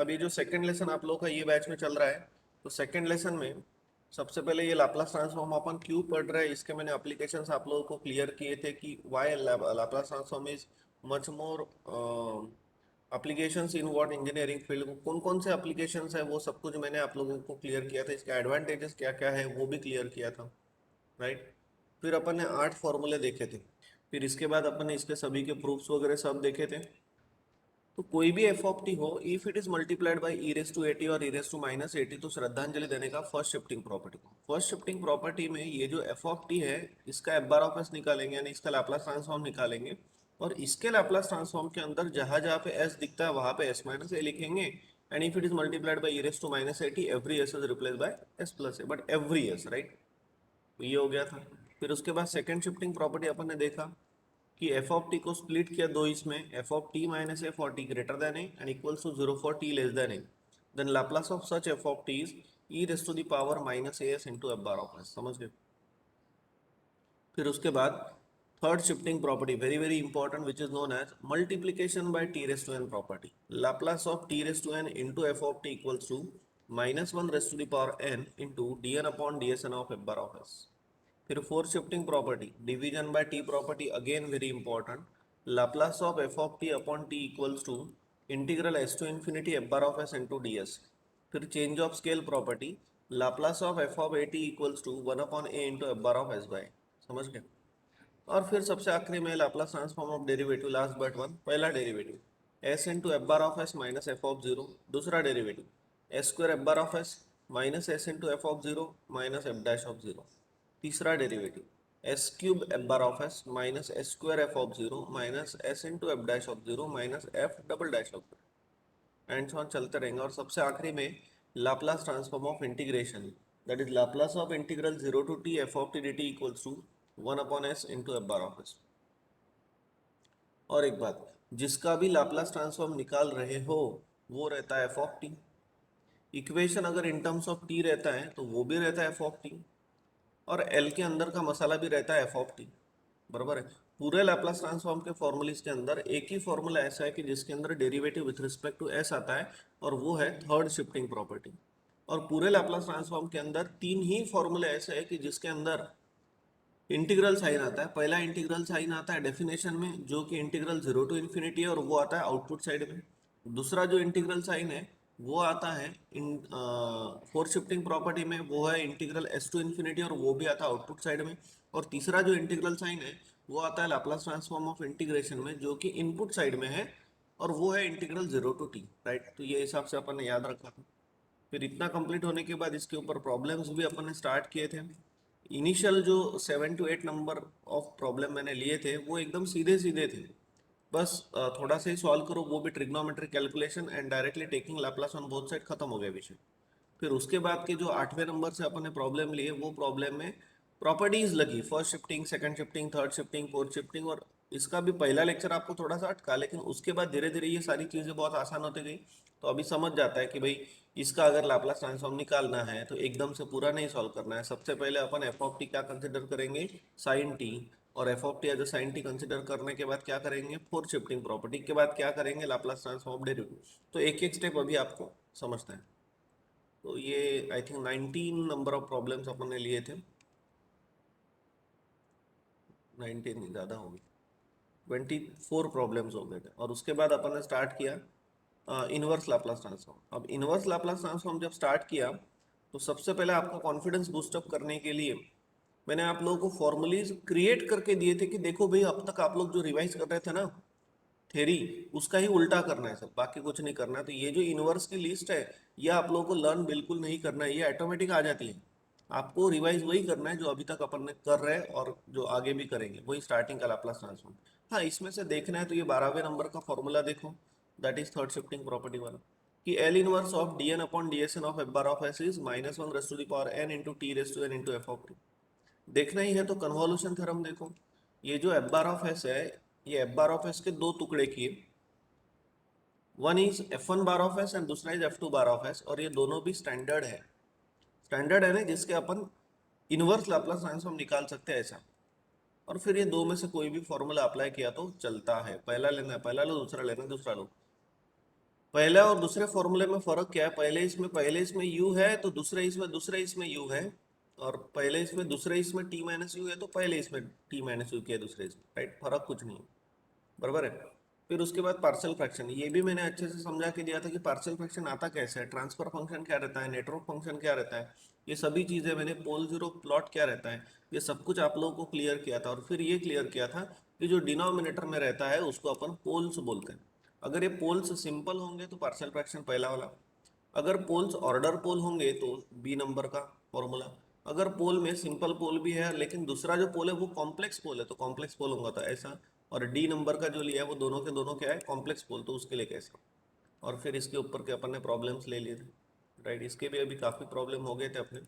अभी जो second lesson आप लोगों का ये बैच में चल रहा है, तो सेकंड लेसन में सबसे पहले ये लाप्लास ट्रांसफॉर्म अपन क्यों पढ़ रहे हैं, इसके मैंने एप्लीकेशंस आप लोगों को क्लियर किए थे कि why Laplace transform is much more applications in what engineering field. कौन कौन से एप्लीकेशंस है वो सब कुछ मैंने आप लोगों को क्लियर किया था, इसके एडवांटेजेस क्या क्या है वो भी क्लियर किया था, राइट। फिर अपन ने 8 फॉर्मूले देखे थे, फिर इसके बाद अपन ने इसके सभी के प्रूफ्स वगैरह सब देखे थे। तो कोई भी एफ ऑफ टी हो, if it is multiplied by E raise to AT और E raise to minus AT, तो श्रद्धांजलि देने का फर्स्ट शिफ्टिंग प्रॉपर्टी को। फर्स्ट शिफ्टिंग प्रॉपर्टी में ये जो एफ ऑफ टी है, इसका एफ बार ऑफ एस निकालेंगे, यानी इसका लैपलास ट्रांसफॉर्म निकालेंगे, और इसके लैपलास ट्रांसफॉर्म के अंदर जहां जहां पे एस दिखता है वहां पे एस माइनस ए लिखेंगे। And if it is multiplied by E raise to minus AT, every S is replace by S plus A, but every S, right. तो ये हो गया था। फिर उसके बाद सेकंड शिफ्टिंग प्रॉपर्टी अपन ने देखा कि एफ ऑफ टी को स्प्लिट किया दो इसमें, F of T minus A for T greater than A and equals to zero for T less than A, then Laplace of such F of T is E raise to the power minus A S into F bar of S. समझ गए। फिर उसके बाद third shifting property, very very important, which is known as multiplication by T raise to n property. Laplace of T raise to N into F of t equals to minus one raise to the power N into d N upon D S N of F bar of s. फिर fourth shifting property, division by t property, again very important. Laplace of f of t upon t equals to integral s to infinity f bar of s into d s. फिर change of scale property, Laplace of f of a t equals to one upon a into F bar of s by. समझ गए। और फिर सबसे आखिरी में Laplace transform of derivative, last but one, पहला derivative s into F bar of S minus f of zero, दूसरा derivative s square F bar of S minus S into F of zero minus F dash of zero, तीसरा derivative s cube f bar of S minus S square F of zero minus S into F dash of zero minus F double dash of zero, and so on चलते रहेंगे। और सबसे आखिरी में Laplace transform of integration, that is Laplace of integral zero to T F of T D T equals to one upon S into F bar of S. और एक बात, जिसका भी लाप्लास ट्रांसफॉर्म निकाल रहे हो वो रहता है एफ ऑफ टी। इक्वेशन अगर इन टर्म्स ऑफ टी रहता है तो वो भी रहता है एफ ऑफ टी, और एल के अंदर का मसाला भी रहता है एफ ऑफ टी, बराबर है। पूरे लैप्लास ट्रांसफॉर्म के फॉर्मूलेस के अंदर एक ही फॉर्मूला ऐसा है कि जिसके अंदर derivative with respect to S आता है, और वो है थर्ड शिफ्टिंग प्रॉपर्टी। और पूरे लैप्लास ट्रांसफॉर्म के अंदर तीन ही फॉर्मूले ऐसे है कि जिसके अंदर इंटीग्रल साइन आता है। पहला इंटीग्रल साइन आता है डेफिनेशन में, जो कि इंटीग्रल जीरो टू इन्फिनिटी है, और वो आता है आउटपुट साइड में। दूसरा जो इंटीग्रल साइन है वो आता है इन फोर्थ शिफ्टिंग प्रॉपर्टी में, वो है इंटीग्रल एस टू इन्फिनिटी, और वो भी आता है आउटपुट साइड में। और तीसरा जो इंटीग्रल साइन है वो आता है लाप्लास ट्रांसफॉर्म ऑफ इंटीग्रेशन में, जो कि इनपुट साइड में है, और वो है integral zero to T, right. तो ये हिसाब से अपन ने याद रखा था। फिर इतना कंप्लीट होने के बाद इसके ऊपर प्रॉब्लम्स भी अपन ने स्टार्ट किए थे। इनिशियल जो 7 to 8 नंबर ऑफ प्रॉब्लम मैंने लिए थे वो एकदम सीधे सीधे थे, बस थोड़ा सा ही सॉल्व करो, वो भी trigonometric calculation and directly taking Laplace on both side, खत्म हो गया विषय। फिर उसके बाद के जो 8वें नंबर से अपन ने प्रॉब्लम लिए, वो प्रॉब्लम में प्रॉपर्टीज लगी, first shifting, second shifting, third shifting, fourth shifting. और इसका भी पहला लेक्चर आपको थोड़ा सा अटका, लेकिन उसके बाद धीरे धीरे ये सारी चीजें बहुत आसान होती गई। तो अभी समझ जाता है कि भाई इसका अगर लाप्लास ट्रांसफॉर्म निकालना है तो एकदम से पूरा नहीं सॉल्व करना है। सबसे पहले अपन एफ ऑफ टी क्या कंसिडर करेंगे, साइन टी, और F of T as sine T consider करने के बाद क्या करेंगे, फोर्थ शिफ्टिंग प्रॉपर्टी के बाद क्या करेंगे, लाप्लास ट्रांसफॉर्म डेरिवेटिव। तो एक एक स्टेप अभी आपको समझते हैं। तो ये I think 19 number of problems अपन ने लिए थे, 19 नहीं, ज़्यादा हो गए, 24 प्रॉब्लम्स हो गए थे। और उसके बाद अपन ने स्टार्ट किया इनवर्स लाप्लास ट्रांसफॉर्म। अब इनवर्स लाप्लास ट्रांसफॉर्म जब स्टार्ट किया तो सबसे पहले आपका कॉन्फिडेंस बूस्टअप करने के लिए मैंने आप लोगों को फॉर्मुलीज क्रिएट करके दिए थे कि देखो भाई अब तक आप लोग जो रिवाइज कर रहे थे ना थेरी, उसका ही उल्टा करना है, सब बाकी कुछ नहीं करना है। तो ये जो इनवर्स की लिस्ट है ये आप लोगों को लर्न बिल्कुल नहीं करना है, ये ऑटोमेटिक आ जाती है। आपको रिवाइज वही करना है जो अभी तक अपन ने कर रहे हैं और जो आगे भी करेंगे, वही स्टार्टिंग का लाप्लास ट्रांसफॉर्म। हाँ, इसमें से देखना है तो ये 12वें नंबर का फॉर्मूला देखो, that is third shifting property वाला, कि L inverse of D N upon D S N of F bar of S is minus one raise to the power N into T raise to N into F of T. देखना ही है तो convolution theorem देखो। ये जो F bar of S है, ये F bar of s के दो टुकड़े किए, one is f one bar of s and दूसरा is f two bar of S, और ये दोनों भी स्टैंडर्ड है। स्टैंडर्ड है ना, जिसके अपन इनवर्स लाप्लास ट्रांसफॉर्म निकाल सकते हैं ऐसा। और फिर ये दो में से कोई भी फॉर्मूला अप्लाई किया तो चलता है, पहला लेना है पहला लो, दूसरा लेना है दूसरा लो। पहला और दूसरे फॉर्मूले में फर्क क्या है? पहले इसमें u है तो दूसरे इसमें u है, और दूसरे इसमें t माइनस यू है तो पहले इसमें t माइनस यू किया दूसरे इसमें, राइट? फर्क कुछ नहीं है, बराबर है। फिर उसके बाद पार्शियल फ्रैक्शन, ये भी मैंने अच्छे से समझा के दिया था कि पार्शियल फ्रैक्शन आता कैसे है, ट्रांसफर फंक्शन क्या रहता है, नेटवर्क फंक्शन क्या रहता है, ये सभी चीज़ें मैंने पोल जीरो प्लॉट क्या रहता है, ये सब कुछ आप लोगों को क्लियर किया था। और फिर ये क्लियर किया था कि जो डिनोमिनेटर में रहता है उसको अपन पोल्स बोलते हैं। अगर ये पोल्स सिंपल होंगे तो पार्शियल फ्रैक्शन पहला वाला, अगर पोल्स ऑर्डर पोल होंगे तो बी नंबर का फॉर्मूला, अगर पोल में सिंपल पोल भी है लेकिन दूसरा जो पोल है वो कॉम्प्लेक्स पोल है तो कॉम्प्लेक्स पोल होगा तो ऐसा, और डी नंबर का जो लिया है वो दोनों के दोनों क्या है, कॉम्प्लेक्स पोल, तो उसके लिए कैसा। और फिर इसके ऊपर के अपन ने प्रॉब्लम्स ले लिए थे, राइट? इसके भी अभी काफ़ी प्रॉब्लम हो गए थे अपने,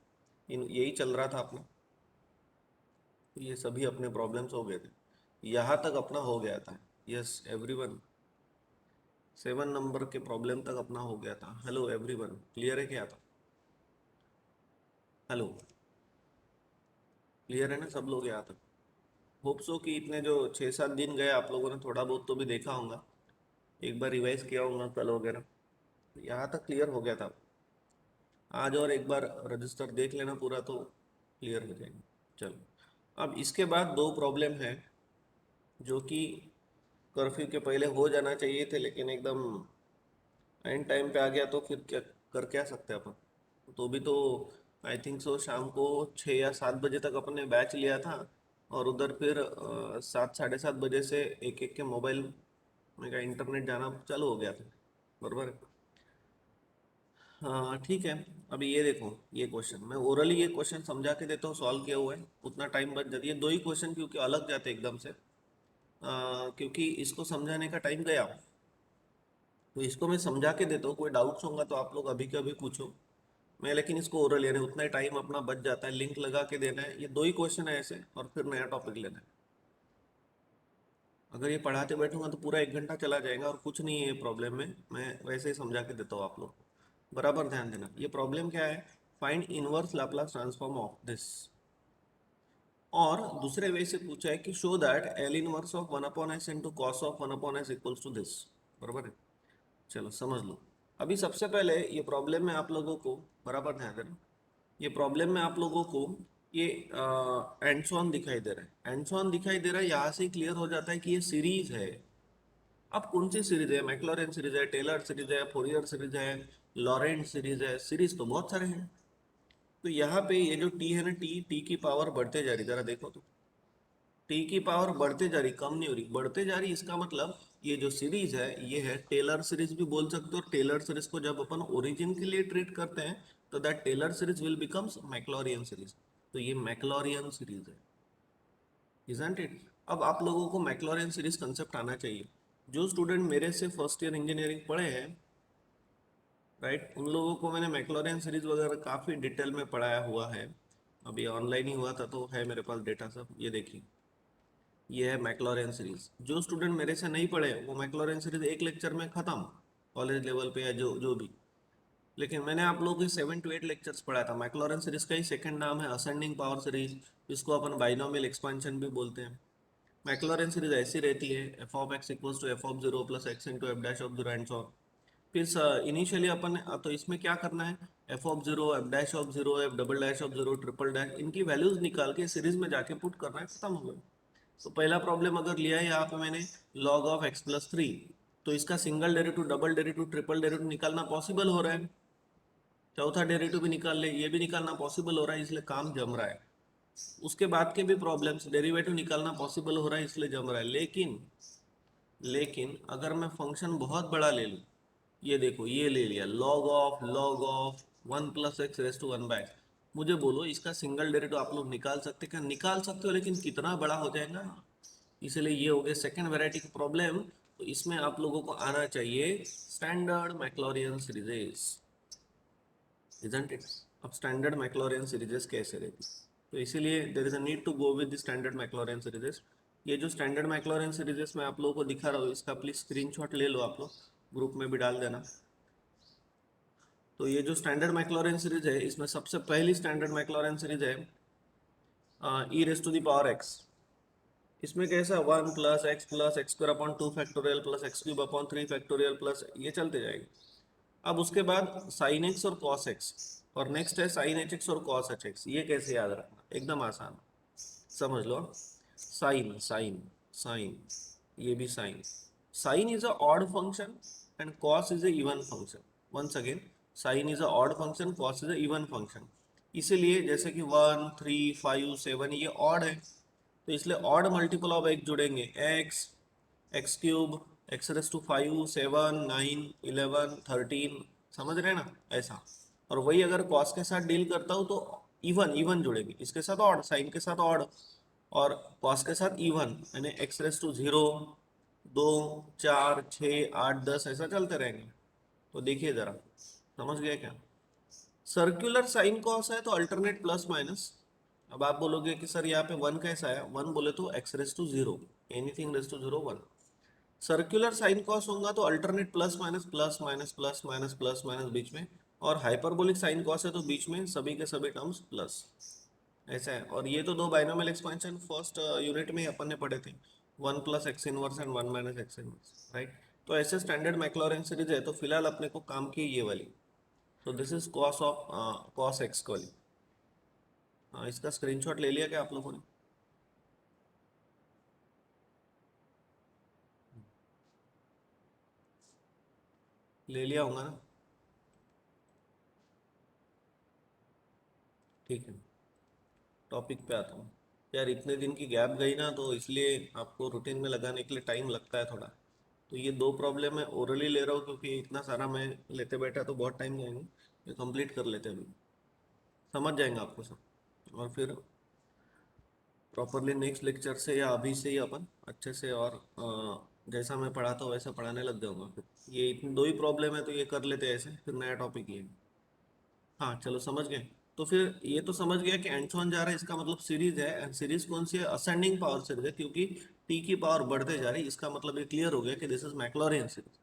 इन यही चल रहा था अपना, तो ये सभी अपने प्रॉब्लम्स हो गए थे, यहाँ तक अपना हो गया था। यस एवरीवन, 7 नंबर के प्रॉब्लम तक अपना हो गया था। हेलो एवरीवन, क्लियर है क्या? था हेलो, क्लियर है ना सब लोग यहाँ तक? होप सो कि इतने जो 6-7 दिन गए आप लोगों ने थोड़ा बहुत तो भी देखा होगा, एक बार रिवाइज किया होगा कल वगैरह, यहाँ तक क्लियर हो गया था। आज और एक बार रजिस्टर देख लेना पूरा तो क्लियर हो जाएगा। चलो, अब इसके बाद दो प्रॉब्लम है जो कि कर्फ्यू के पहले हो जाना चाहिए थे लेकिन एकदम एंड टाइम पे आ गया, तो फिर क्या सकते हैं अपन, तो भी तो आई थिंक सो शाम को 6 या 7 बजे तक अपन ने बैच लिया था, और उधर फिर 7 साढ़े 7 बजे से एक एक के मोबाइल में का इंटरनेट जाना चालू हो गया था, बराबर है। हाँ ठीक है। अभी ये देखो, ये क्वेश्चन मैं ओरली ये क्वेश्चन समझा के देता हूँ, सॉल्व किया हुआ है, उतना टाइम बच जाती है। दो ही क्वेश्चन क्योंकि अलग जाते हैं एकदम से, क्योंकि इसको समझाने का टाइम गया, तो इसको मैं समझा के देता हूँ, कोई डाउट्स होगा तो आप लोग अभी के अभी पूछो। मैं लेकिन इसको ओरल यानी उतना ही टाइम अपना बच जाता है, लिंक लगा के देना है, ये दो ही क्वेश्चन है ऐसे, और फिर नया टॉपिक लेना है। अगर ये पढ़ाते बैठूंगा तो पूरा 1 घंटा चला जाएगा, और कुछ नहीं है प्रॉब्लम में, मैं वैसे ही समझा के देता हूँ आप लोग को। बराबर ध्यान देना, ये प्रॉब्लम क्या है, find inverse Laplace transform of this. और दूसरे वे से पूछा है कि show that L inverse of 1/s into cos of 1/s equals to this, बराबर है। चलो समझ लो। अभी सबसे पहले ये प्रॉब्लम में आप लोगों को, बराबर ध्यान देना, ये प्रॉब्लम में आप लोगों को ये एंड्सॉन दिखाई दे रहा है, एंड्सॉन दिखाई दे रहा है, यहाँ से क्लियर हो जाता है कि ये सीरीज है। अब कौन सी सीरीज है? मैक्लॉरेन सीरीज है, टेलर सीरीज है, फोरियर सीरीज है, लॉरेंट सीरीज है, सीरीज तो बहुत सारे हैं। तो यहाँ पे ये जो टी है ना, टी टी की पावर बढ़ते जा रही, जरा देखो तो, टी की पावर बढ़ते जा रही, कम नहीं हो रही, बढ़ते जा रही। इसका मतलब ये जो सीरीज है ये है टेलर सीरीज भी बोल सकते हो, और टेलर सीरीज को जब अपन ओरिजिन के लिए ट्रीट करते हैं तो that Taylor series will becomes Maclaurin series, तो ये मैक्लॉरियन सीरीज है, इजंट इट? अब आप लोगों को मैक्लॉरियन सीरीज कंसेप्ट आना चाहिए। जो स्टूडेंट मेरे से फर्स्ट ईयर इंजीनियरिंग पढ़े हैं, राइट, उन लोगों को मैंने मैक्लॉरियन सीरीज वगैरह काफ़ी डिटेल में पढ़ाया हुआ है। अभी ऑनलाइन ही हुआ था तो है मेरे पास डेटा सब, ये देखिए, ये है मैक्लॉरियन सीरीज। जो स्टूडेंट मेरे से नहीं पढ़े वो मैक्लॉरियन सीरीज एक लेक्चर में खत्म, कॉलेज लेवल पे या जो जो भी। लेकिन मैंने आप लोगों को 7 to 8 लेक्चर्स पढ़ाया था। मैक्लॉरियन सीरीज का ही सेकंड नाम है असेंडिंग पावर सीरीज, इसको अपन बाइनोमियल एक्सपेंशन भी बोलते हैं। मैक्लॉरियन सीरीज ऐसी रहती है, F of X equals to F of zero plus X into F dash of zero and so. फिर इनिशियली अपन तो इसमें क्या करना है, F of zero, F dash of zero, F double dash of zero, triple dash, इनकी values निकाल के सीरीज में जाके पुट करना है, खत्म हो गया। तो पहला प्रॉब्लम अगर लिया है यहाँ पे मैंने, log of x plus three, तो इसका single derivative, double derivative, triple derivative निकालना पॉसिबल हो रहा है, चौथा डेरिवेटिव भी निकाल ले, ये भी निकालना पॉसिबल हो रहा है, इसलिए काम जम रहा है। उसके बाद के भी प्रॉब्लम्स, डेरिवेटिव निकालना पॉसिबल हो रहा है इसलिए जम रहा है। लेकिन अगर मैं फंक्शन बहुत बड़ा ले लूँ, ये देखो ये ले लिया, लॉग ऑफ 1 + x⁻⁴ मुझे बोलो इसका सिंगल डेरिवेटिव आप लोग निकाल सकते, क्या निकाल सकते हो, लेकिन कितना बड़ा हो जाएगा। इसलिए ये हो गया सेकेंड वेराइटी की प्रॉब्लम। तो इसमें आप लोगों को आना चाहिए standard Maclaurin serieses, isn't it? अब स्टैंडर्ड मैक्लॉरियन सीरीजेस कैसे रहती, तो इसीलिए there is a need to go with the standard Maclaurin serieses. ये जो स्टैंडर्ड मैक्लॉरियन सीरीजेस मैं आप लोगों को दिखा रहा हूँ, इसका प्लीज स्क्रीनशॉट ले लो, आप लोग ग्रुप में भी डाल देना। तो ये जो स्टैंडर्ड मैक्लॉरियन सीरीज है, इसमें सबसे पहली स्टैंडर्ड मैक्लॉरियन सीरीज है e raise to the power x, इसमें कैसा 1 plus x square upon 2 factorial plus x cube upon 3 factorial plus ये चलते जाएंगे। अब उसके बाद साइन एक्स और कॉस एक्स, और नेक्स्ट है साइन एच एक्स और कॉस एच एक्स। ये कैसे याद रखना, एकदम आसान, समझ लो। साइन साइन साइन, ये भी sine, sine is a odd function and cos is a even function. Once again, sine is a odd function, cos is a even function. इसीलिए जैसे कि 1 3 5 7 ये ऑड है, तो इसलिए ऑड मल्टीपल ऑफ एक्स जुड़ेंगे, X, X cube, X raise to 5 7 9 11 13, समझ रहे हैं ना, ऐसा। और वही अगर कॉस के साथ डील करता हूँ तो इवन इवन जुड़ेंगे, इसके साथ ऑड, साइन के साथ ऑड, और कॉस के साथ इवन, यानी एक्स रेस टू 0 2 4 6 8 10 ऐसा चलते रहेंगे। तो देखिए जरा, समझ गए क्या। सर्कुलर साइन कॉस है तो अल्टरनेट प्लस माइनस। अब आप बोलोगे कि सर यहाँ पे वन कैसा है, वन बोले तो x raise to 0, anything raise to 0 1। Circular sine cos होगा तो alternate plus minus plus minus plus minus plus minus बीच में, और हाइपरबोलिक साइन कॉस है तो बीच में सभी के सभी टर्म्स प्लस, ऐसा है। और ये तो दो बाइनोमियल एक्सपेंशन फर्स्ट यूनिट में ही अपन ने पढ़े थे, 1 + x inverse and 1 - x inverse, right. तो ऐसे स्टैंडर्ड मैक्लॉरिन सीरीज है, तो फिलहाल अपने को काम की ये वाली। तो this is cos of cos x वाली। इसका स्क्रीनशॉट ले लिया क्या आप लोगों ने? ले लिया होगा ना, ठीक है। टॉपिक पे आता हूँ। यार इतने दिन की गैप गई ना, तो इसलिए आपको रूटीन में लगाने के लिए टाइम लगता है थोड़ा। तो ये दो प्रॉब्लम मैं ओरली ले रहा हूँ, क्योंकि इतना सारा मैं लेते बैठा तो बहुत टाइम जाएंगे। ये कंप्लीट कर लेते हैं अभी, समझ जाएंगे आपको सब। और फिर प्रॉपरली नेक्स्ट लेक्चर से या अभी से ही अपन अच्छे से, और जैसा मैं पढ़ाता हूँ वैसा पढ़ाने लग जाऊंगा। फिर ये इतनी दो ही प्रॉब्लम है, तो ये कर लेते हैं ऐसे, फिर नया टॉपिक ये। हाँ चलो समझ गए। तो फिर ये तो समझ गया कि एंड वन जा रहा है, इसका मतलब सीरीज है, एंड सीरीज कौन सी है, असेंडिंग पावर सीरीज है, क्योंकि टी की पावर बढ़ते जा रही है। इसका मतलब ये क्लियर हो गया कि दिस इज मैक्लॉरिन सीरीज।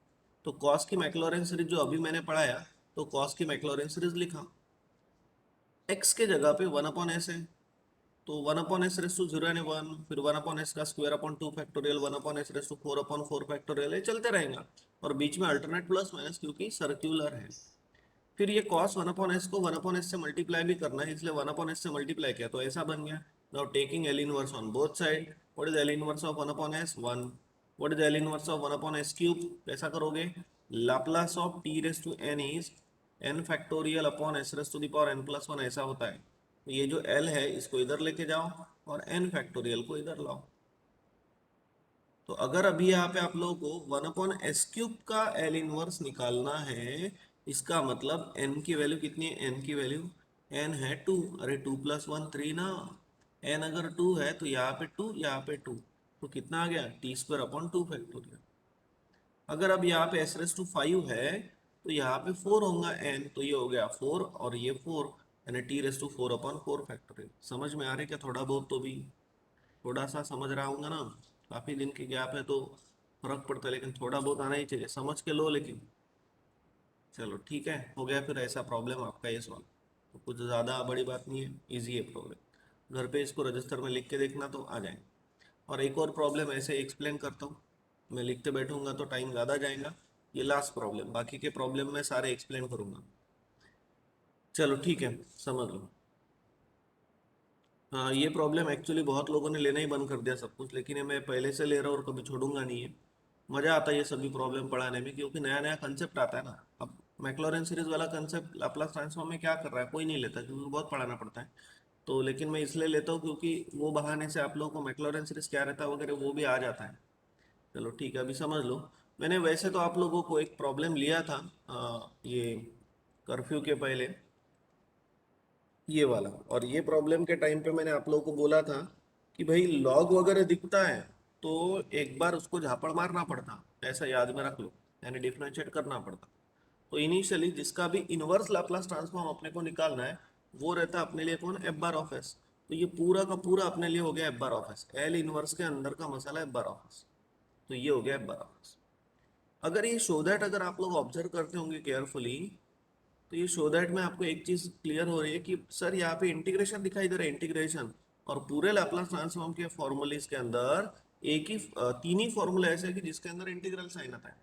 तो कॉस की मैक्लॉरिन सीरीज जो अभी मैंने पढ़ाया, तो कॉस की मैक्लॉरिन सीरीज लिखा, एक्स के जगह पे 1/s है, तो 1/s रेस टू 0 यानी 1, फिर 1/s का square upon 2 factorial, 1/s raise to 4/4 factorial, ये चलते रहेगा। और बीच में अल्टरनेट प्लस माइनस, क्योंकि सर्क्यूलर है। फिर ये कॉस 1/s को 1/s से मल्टीप्लाई भी करना है, इसलिए 1/s से मल्टीप्लाई किया तो ऐसा बन गया। Now taking L inverse on both side, what is L inverse of 1/s 1, what is L inverse of 1/s cube, कैसा करोगे, Laplace of T raise to N is N factorial upon S raise to the power n + 1, ऐसा होता है। तो ये जो L है इसको इधर लेके जाओ, और एन फैक्टोरियल को इधर लाओ। तो अगर अभी यहाँ पे आप लोगों को 1/s³ का एल इनवर्स निकालना है, इसका मतलब n की वैल्यू कितनी है, n की वैल्यू, n है 2, अरे 2 + 1 3 ना, n अगर 2 है तो यहाँ पे 2 यहाँ पे 2, तो कितना आ गया, t² अपॉन 2 फैक्टोरियल। अगर अब यहाँ पे s⁵ है, तो यहाँ पे 4 होगा n, तो ये हो गया 4 और ये 4, यानी t⁴/4 फैक्टोरियल। समझ में आ रहा है क्या थोड़ा बहुत तो भी, थोड़ा सा समझ रहा हूँ ना। काफी दिन की गैप है तो फर्क पड़ता है, लेकिन थोड़ा बहुत आना ही चाहिए, समझ के लो लेकिन। चलो ठीक है, हो गया फिर ऐसा प्रॉब्लम आपका ये सॉल्व। तो कुछ ज़्यादा बड़ी बात नहीं है, इजी है प्रॉब्लम। घर पे इसको रजिस्टर में लिख के देखना तो आ जाए। और एक और प्रॉब्लम ऐसे एक्सप्लेन करता हूँ, मैं लिखते बैठूंगा तो टाइम ज़्यादा जाएगा। ये लास्ट प्रॉब्लम, बाकी के प्रॉब्लम मैं सारे एक्सप्लेन करूंगा। चलो ठीक है, समझ लो। हाँ ये प्रॉब्लम एक्चुअली बहुत लोगों ने लेना ही बंद कर दिया सब कुछ, लेकिन ये मैं पहले से ले रहा हूँ और कभी छोड़ूंगा नहीं है। मजा आता है ये सभी प्रॉब्लम पढ़ाने में, क्योंकि नया नया कंसेप्ट आता है ना। अब मैक्लॉरेन सीरीज वाला कंसेप्ट लाप्लास ट्रांसफॉर्म में क्या कर रहा है, कोई नहीं लेता, क्योंकि बहुत पढ़ाना पड़ता है। तो लेकिन मैं इसलिए लेता हूँ क्योंकि वो बहाने से आप लोगों को मैक्लॉरेन सीरीज क्या रहता है वगैरह वो भी आ जाता है। चलो ठीक है, अभी समझ लो। मैंने वैसे तो आप लोगों को एक प्रॉब्लम लिया था, ये कर्फ्यू के पहले, ये वाला। और ये प्रॉब्लम के टाइम पे मैंने आप लोगों को बोला था कि भाई लॉग वगैरह दिखता है तो एक बार उसको झापड़ मारना पड़ता, ऐसा याद में रख लो, यानी डिफरेंशिएट करना पड़ता। तो इनिशियली जिसका भी इनवर्स लाप्लास ट्रांसफॉर्म अपने को निकालना है, वो रहता अपने लिए कौन, f⁻(s). तो ये पूरा का पूरा अपने लिए हो गया f⁻(s), एल इनवर्स के अंदर का मसाला f⁻(s). तो ये हो गया f⁻(s). अगर ये शो दैट, अगर आप लोग ऑब्जर्व करते होंगे केयरफुली, तो ये शो दैट में आपको एक चीज क्लियर हो रही है कि सर यहाँ पे इंटीग्रेशन दिखाई दे रहा है, इंटीग्रेशन, और पूरे लैपलास ट्रांसफॉर्म के फॉर्मूलेज के अंदर एक ही तीन ही फॉर्मूला ऐसे है कि जिसके अंदर इंटीग्रल साइन आता है,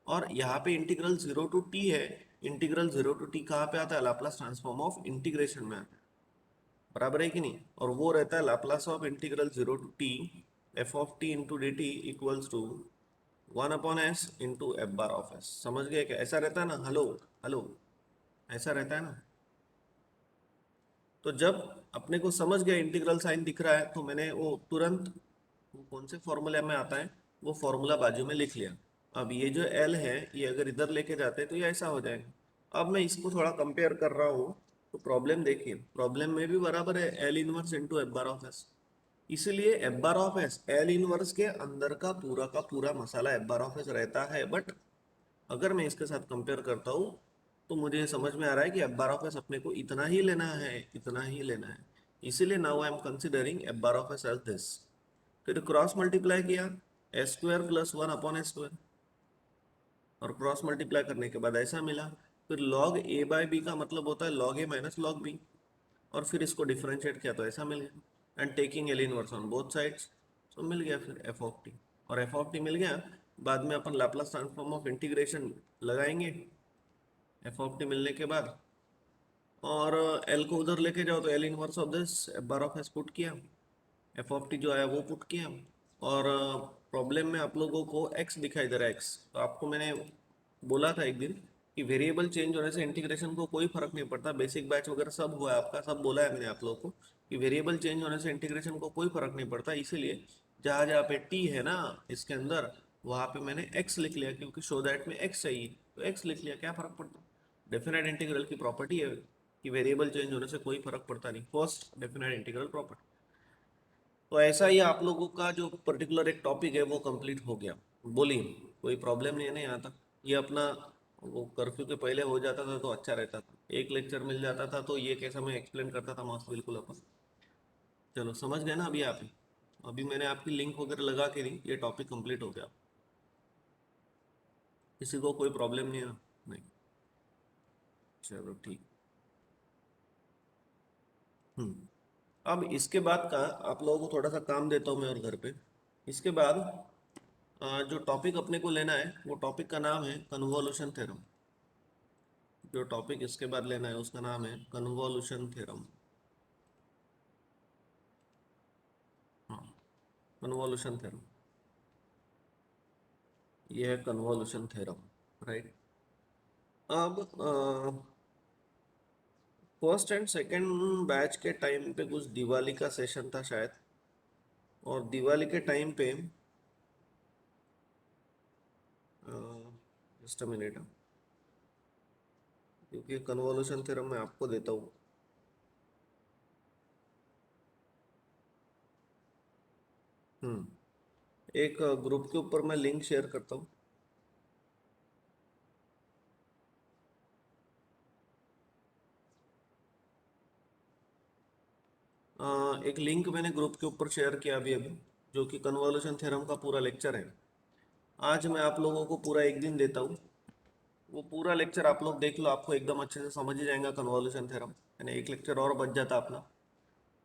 और यहाँ पे इंटीग्रल 0 to t है। इंटीग्रल 0 to t कहाँ पे आता है? लैपलास ट्रांसफॉर्म ऑफ इंटीग्रेशन में आता है, बराबर है कि नहीं? और वो रहता है Laplace of integral 0 to t F of T into D T equals to 1/s into F bar of S. समझ गए क्या? ऐसा रहता है ना? हेलो हेलो, ऐसा रहता है ना? तो जब अपने को समझ गया इंटीग्रल साइन दिख रहा है, तो मैंने वो तुरंत वो कौन से फॉर्मूले में आता है वो फॉर्मूला बाजू में लिख लिया। अब ये जो एल है ये अगर इधर लेके जाते हैं तो ये ऐसा हो जाएगा। अब मैं इसको थोड़ा कंपेयर कर रहा हूँ, तो प्रॉब्लम देखिए, प्रॉब्लम में भी बराबर है L inverse into F bar of s. इसलिए f bar of s L inverse के अंदर का पूरा मसाला एफ बार ऑफ एस रहता है, बट अगर मैं इसके साथ कंपेयर करता हूँ तो मुझे ये समझ में आ रहा है कि एफ बार ऑफ एस अपने को इतना ही लेना है, इतना ही लेना है। इसीलिए now I am considering F bar of S as this. फिर क्रॉस मल्टीप्लाई किया, एस स्क्वायर प्लस 1/s², और क्रॉस मल्टीप्लाई करने के बाद ऐसा मिला। फिर लॉग ए बाई बी का मतलब होता है लॉग ए माइनस लॉग बी, और फिर इसको डिफरेंशिएट किया तो ऐसा मिल गया। And taking L inverse on both sides, तो मिल गया फिर एफ ऑफ टी। और एफ ऑफ टी मिल गया, बाद में अपन लाप्लास ट्रांसफॉर्म ऑफ इंटीग्रेशन लगाएंगे एफ ऑफ टी मिलने के बाद, और एल को उधर लेके जाओ तो L inverse of this F bar of S put किया, एफ ऑफ टी जो आया वो पुट किया। और प्रॉब्लम में आप लोगों को एक्स दिखाई दे रहा है, एक्स। तो आपको मैंने बोला था एक दिन कि वेरिएबल चेंज होने से इंटीग्रेशन को कोई फर्क नहीं पड़ता। बेसिक बैच वगैरह सब हुआ है आपका, सब बोला है मैंने आप लोगों को कि वेरिएबल चेंज होने से इंटीग्रेशन को कोई फर्क नहीं पड़ता। इसीलिए जहाँ जहाँ पे टी है ना इसके अंदर, वहाँ पे मैंने एक्स लिख लिया, क्योंकि शो दैट में एक्स चाहिए तो एक्स लिख लिया, क्या फर्क पड़ता। डेफिनेट इंटीग्रल की प्रॉपर्टी है कि वेरिएबल चेंज होने से कोई फर्क पड़ता नहीं, फर्स्ट डेफिनेट इंटीग्रल प्रॉपर्टी। तो ऐसा ही आप लोगों का जो पर्टिकुलर एक टॉपिक है वो कंप्लीट हो गया। बोलिए, कोई प्रॉब्लम नहीं है ना यहाँ तक? ये अपना वो कर्फ्यू के पहले हो जाता था तो अच्छा रहता था, एक लेक्चर मिल जाता था तो ये कैसा मैं एक्सप्लेन करता था मस्त बिल्कुल अपन। चलो समझ गए ना अभी आप ही? अभी मैंने आपकी लिंक वगैरह लगा के दी, ये टॉपिक कंप्लीट हो गया। किसी को कोई प्रॉब्लम नहीं है ना? नहीं, चलो ठीक। अब इसके बाद का आप लोगों को थोड़ा सा काम देता हूँ मैं और घर पे। इसके बाद जो टॉपिक अपने को लेना है वो टॉपिक का नाम है कन्वोल्यूशन थ्योरम। जो टॉपिक इसके बाद लेना है उसका नाम है कन्वोल्यूशन थ्योरम। हाँ, कन्वोल्यूशन थ्योरम, ये है कन्वोल्यूशन थ्योरम, राइट। अब फर्स्ट एंड सेकंड बैच के टाइम पे कुछ दिवाली का सेशन था शायद, और दिवाली के टाइम पे जस्ट अ मिनट, क्योंकि कन्वोल्यूशन थ्योरम मैं आपको देता हूँ। एक ग्रुप के ऊपर मैं लिंक शेयर करता हूँ। एक लिंक मैंने ग्रुप के ऊपर शेयर किया अभी अभी, जो कि कन्वोल्यूशन थ्योरम का पूरा लेक्चर है। आज मैं आप लोगों को पूरा एक दिन देता हूँ, वो पूरा लेक्चर आप लोग देख लो, आपको एकदम अच्छे से समझ ही जाएगा कन्वोल्यूशन थ्योरम, यानी एक लेक्चर और बच जाता अपना।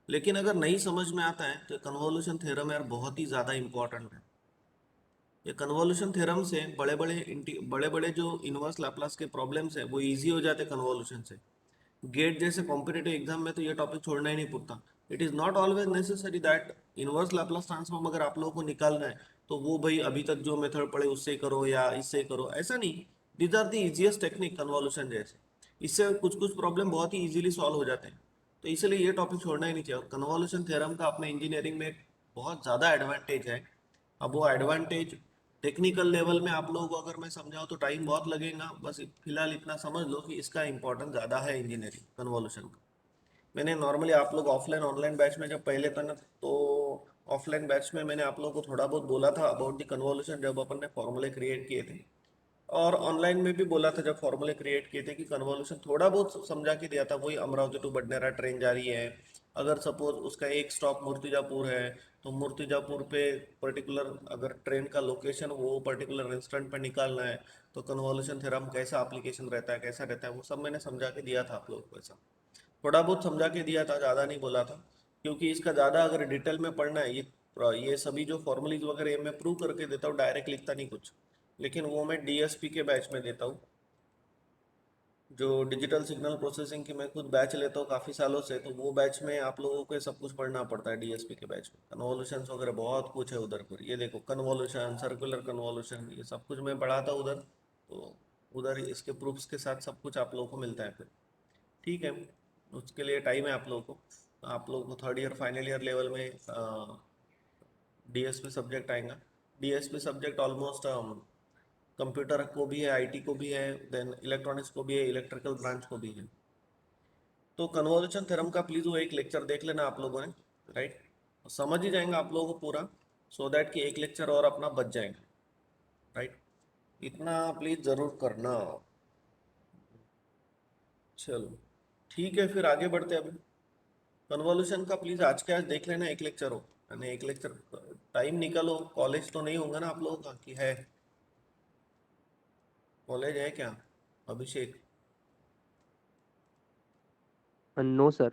लेकिन अगर नहीं समझ में आता है तो कन्वोल्यूशन थ्योरम यार बहुत ही ज़्यादा इंपॉर्टेंट है। ये कन्वोल्यूशन थ्योरम से बड़े बड़े जो इनवर्स लैप्लास के प्रॉब्लम्स है वो इजी हो जाते हैं कन्वोल्यूशन से। गेट जैसे कॉम्पिटेटिव एग्जाम में तो ये टॉपिक छोड़ना ही नहीं पड़ता। It is not always necessary that inverse Laplace transform अगर आप लोगों को निकालना है तो वो भाई अभी तक जो मेथड पढ़े उससे करो या इससे करो, ऐसा नहीं। These are the easiest technique convolution जैसे, इससे कुछ कुछ प्रॉब्लम बहुत ही इजीली सॉल्व हो जाते हैं। तो इसलिए ये टॉपिक छोड़ना ही नहीं चाहिए। कन्वोल्यूशन थ्योरम का अपने इंजीनियरिंग में एक बहुत ज़्यादा एडवांटेज है। अब वो एडवांटेज टेक्निकल लेवल में आप लोगों को अगर मैं समझाऊँ तो टाइम बहुत लगेगा, बस फिलहाल इतना समझ लो कि इसका इंपॉर्टेंस ज़्यादा है इंजीनियरिंग कन्वोल्यूशन का। मैंने नॉर्मली आप लोग ऑफलाइन ऑनलाइन बैच में जब पहले था ना, तो ऑफलाइन बैच में मैंने आप लोगों को थोड़ा बहुत बोला था अबाउट द कन्वोल्यूशन जब अपन ने फॉर्मूले क्रिएट किए थे, और ऑनलाइन में भी बोला था जब फॉर्मूले क्रिएट किए थे कि कन्वोल्यूशन थोड़ा बहुत समझा के दिया था। वही अमरावती टू बडनेरा ट्रेन जा रही है, अगर सपोज उसका एक स्टॉप मूर्तिजापुर है, तो मूर्तिजापुर पे पर्टिकुलर अगर ट्रेन का लोकेशन वो पर्टिकुलर इंस्टेंट पे निकालना है, तो कन्वोल्यूशन थ्योरम कैसा एप्लीकेशन रहता है, कैसा रहता है, वो सब मैंने समझा के दिया था आप लोगों को। ऐसा थोड़ा बहुत समझा के दिया था, ज़्यादा नहीं बोला था। क्योंकि इसका ज़्यादा अगर डिटेल में पढ़ना है, ये सभी जो फॉर्मूलीज वगैरह ये मैं प्रूव करके देता हूँ, डायरेक्ट लिखता नहीं कुछ, लेकिन वो मैं डीएसपी के बैच में देता हूँ। जो डिजिटल सिग्नल प्रोसेसिंग की मैं खुद बैच लेता हूँ काफ़ी सालों से, तो वो बैच में आप लोगों को ये सब कुछ पढ़ना पड़ता है। डीएसपी के बैच में कन्वोल्यूशन वगैरह बहुत कुछ है उधर पर। ये देखो कन्वोल्यूशन, सर्कुलर कन्वोल्यूशन, ये सब कुछ मैं पढ़ाता हूँ उधर, तो उधर इसके प्रूफ्स के साथ सब कुछ आप लोगों को मिलता है फिर। ठीक है, उसके लिए टाइम है आप लोगों को। आप लोगों को third year final year level में डीएसपी सब्जेक्ट आएगा। डीएसपी सब्जेक्ट ऑलमोस्ट कंप्यूटर को भी है, आईटी को भी है, देन इलेक्ट्रॉनिक्स को भी है, इलेक्ट्रिकल ब्रांच को भी है। तो कन्वोल्यूशन थ्योरम का प्लीज वो एक लेक्चर देख लेना आप लोगों ने, राइट, समझ ही जाएंगे आप लोगों को पूरा, सो दैट कि एक लेक्चर और अपना बच जाएगा, राइट। इतना प्लीज जरूर करना। चलो ठीक है, फिर आगे बढ़ते हैं। अभी कन्वोल्यूशन का प्लीज आज के आज देख लेना, एक लेक्चर हो, यानी एक लेक्चर टाइम निकालो। कॉलेज तो नहीं होगा ना आप लोगों का, कि है? कॉलेज है क्या अभिषेक? No sir.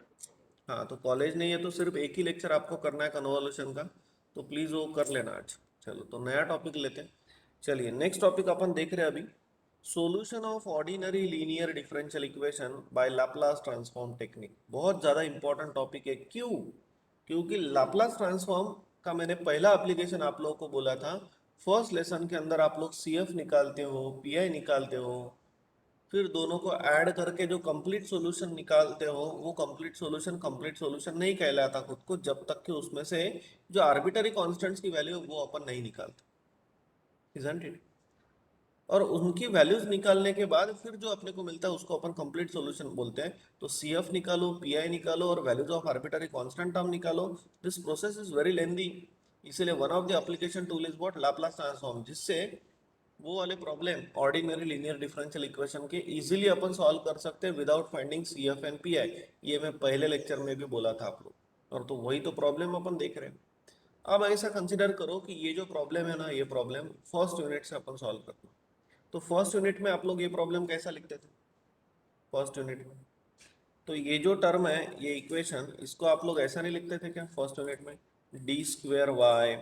हाँ, तो कॉलेज नहीं है तो सिर्फ एक ही लेक्चर आपको करना है कन्वोल्यूशन का, तो प्लीज वो कर लेना आज। चलो तो नया टॉपिक लेते हैं। चलिए नेक्स्ट टॉपिक अपन देख रहे हैं अभी, solution of ordinary linear differential equation by Laplace transform technique. बहुत ज़्यादा इंपॉर्टेंट टॉपिक है। क्यों? क्योंकि लाप्लास ट्रांसफॉर्म का मैंने पहला एप्लीकेशन आप लोगों को बोला था, फर्स्ट लेसन के अंदर आप लोग सीएफ निकालते हो, पीआई निकालते हो, फिर दोनों को ऐड करके जो कंप्लीट सॉल्यूशन निकालते हो, वो कंप्लीट सॉल्यूशन नहीं कहलाता खुद को, जब तक कि उसमें से जो आर्बिटरी कांस्टेंट्स की वैल्यू है वो अपन नहीं निकालते, इजंट इट? और उनकी वैल्यूज निकालने के बाद फिर जो अपने को मिलता है उसको अपन कंप्लीट सॉल्यूशन बोलते हैं। तो सीएफ निकालो, पीआई निकालो और values of arbitrary constant term निकालो। This process is very lengthy, इसीलिए one of the application tool is what, Laplace transform, जिससे वो वाले problem ordinary linear differential equation के इजीली अपन सॉल्व कर सकते हैं without finding CF and PI. ये मैं पहले लेक्चर में भी बोला था आप लोग, और तो वही तो प्रॉब्लम अपन देख रहे हैं। अब ऐसा कंसिडर करो कि ये जो प्रॉब्लम है ना, ये प्रॉब्लम फर्स्ट यूनिट से अपन सॉल्व करते हैं। तो फर्स्ट यूनिट में आप लोग ये प्रॉब्लम कैसा लिखते थे फर्स्ट यूनिट में? तो ये जो टर्म है, ये इक्वेशन, इसको आप लोग ऐसा नहीं लिखते थे क्या फर्स्ट यूनिट में? D square Y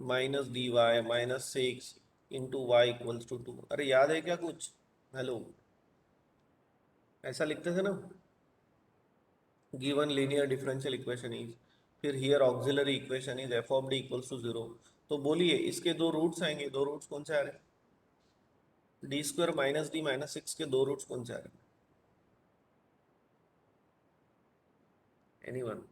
minus D Y minus six into Y equals to two. अरे याद है क्या कुछ? हेलो, ऐसा लिखते थे ना? Given linear differential equation is, फिर here auxiliary equation is f of d equals to zero. तो बोलिए इसके दो रूट्स आएंगे, दो रूट्स कौन से आ रहे हैं? D square minus D minus six के दो रूट्स कौन से आ रहे हैं? एनीवन?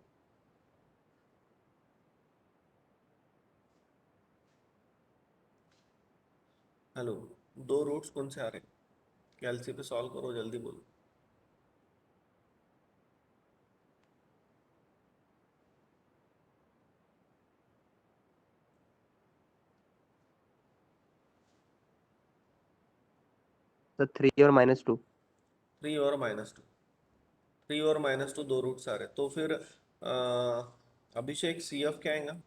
हेलो, दो रूट्स कौन से आ रहे हैं? कैलसी पे सॉल्व करो, जल्दी बोलो। सर 3 और -2। 3 और -2, 3 और -2 दो रूट्स आ रहे हैं, तो फिर अभिषेक सीएफ क्या आएगा?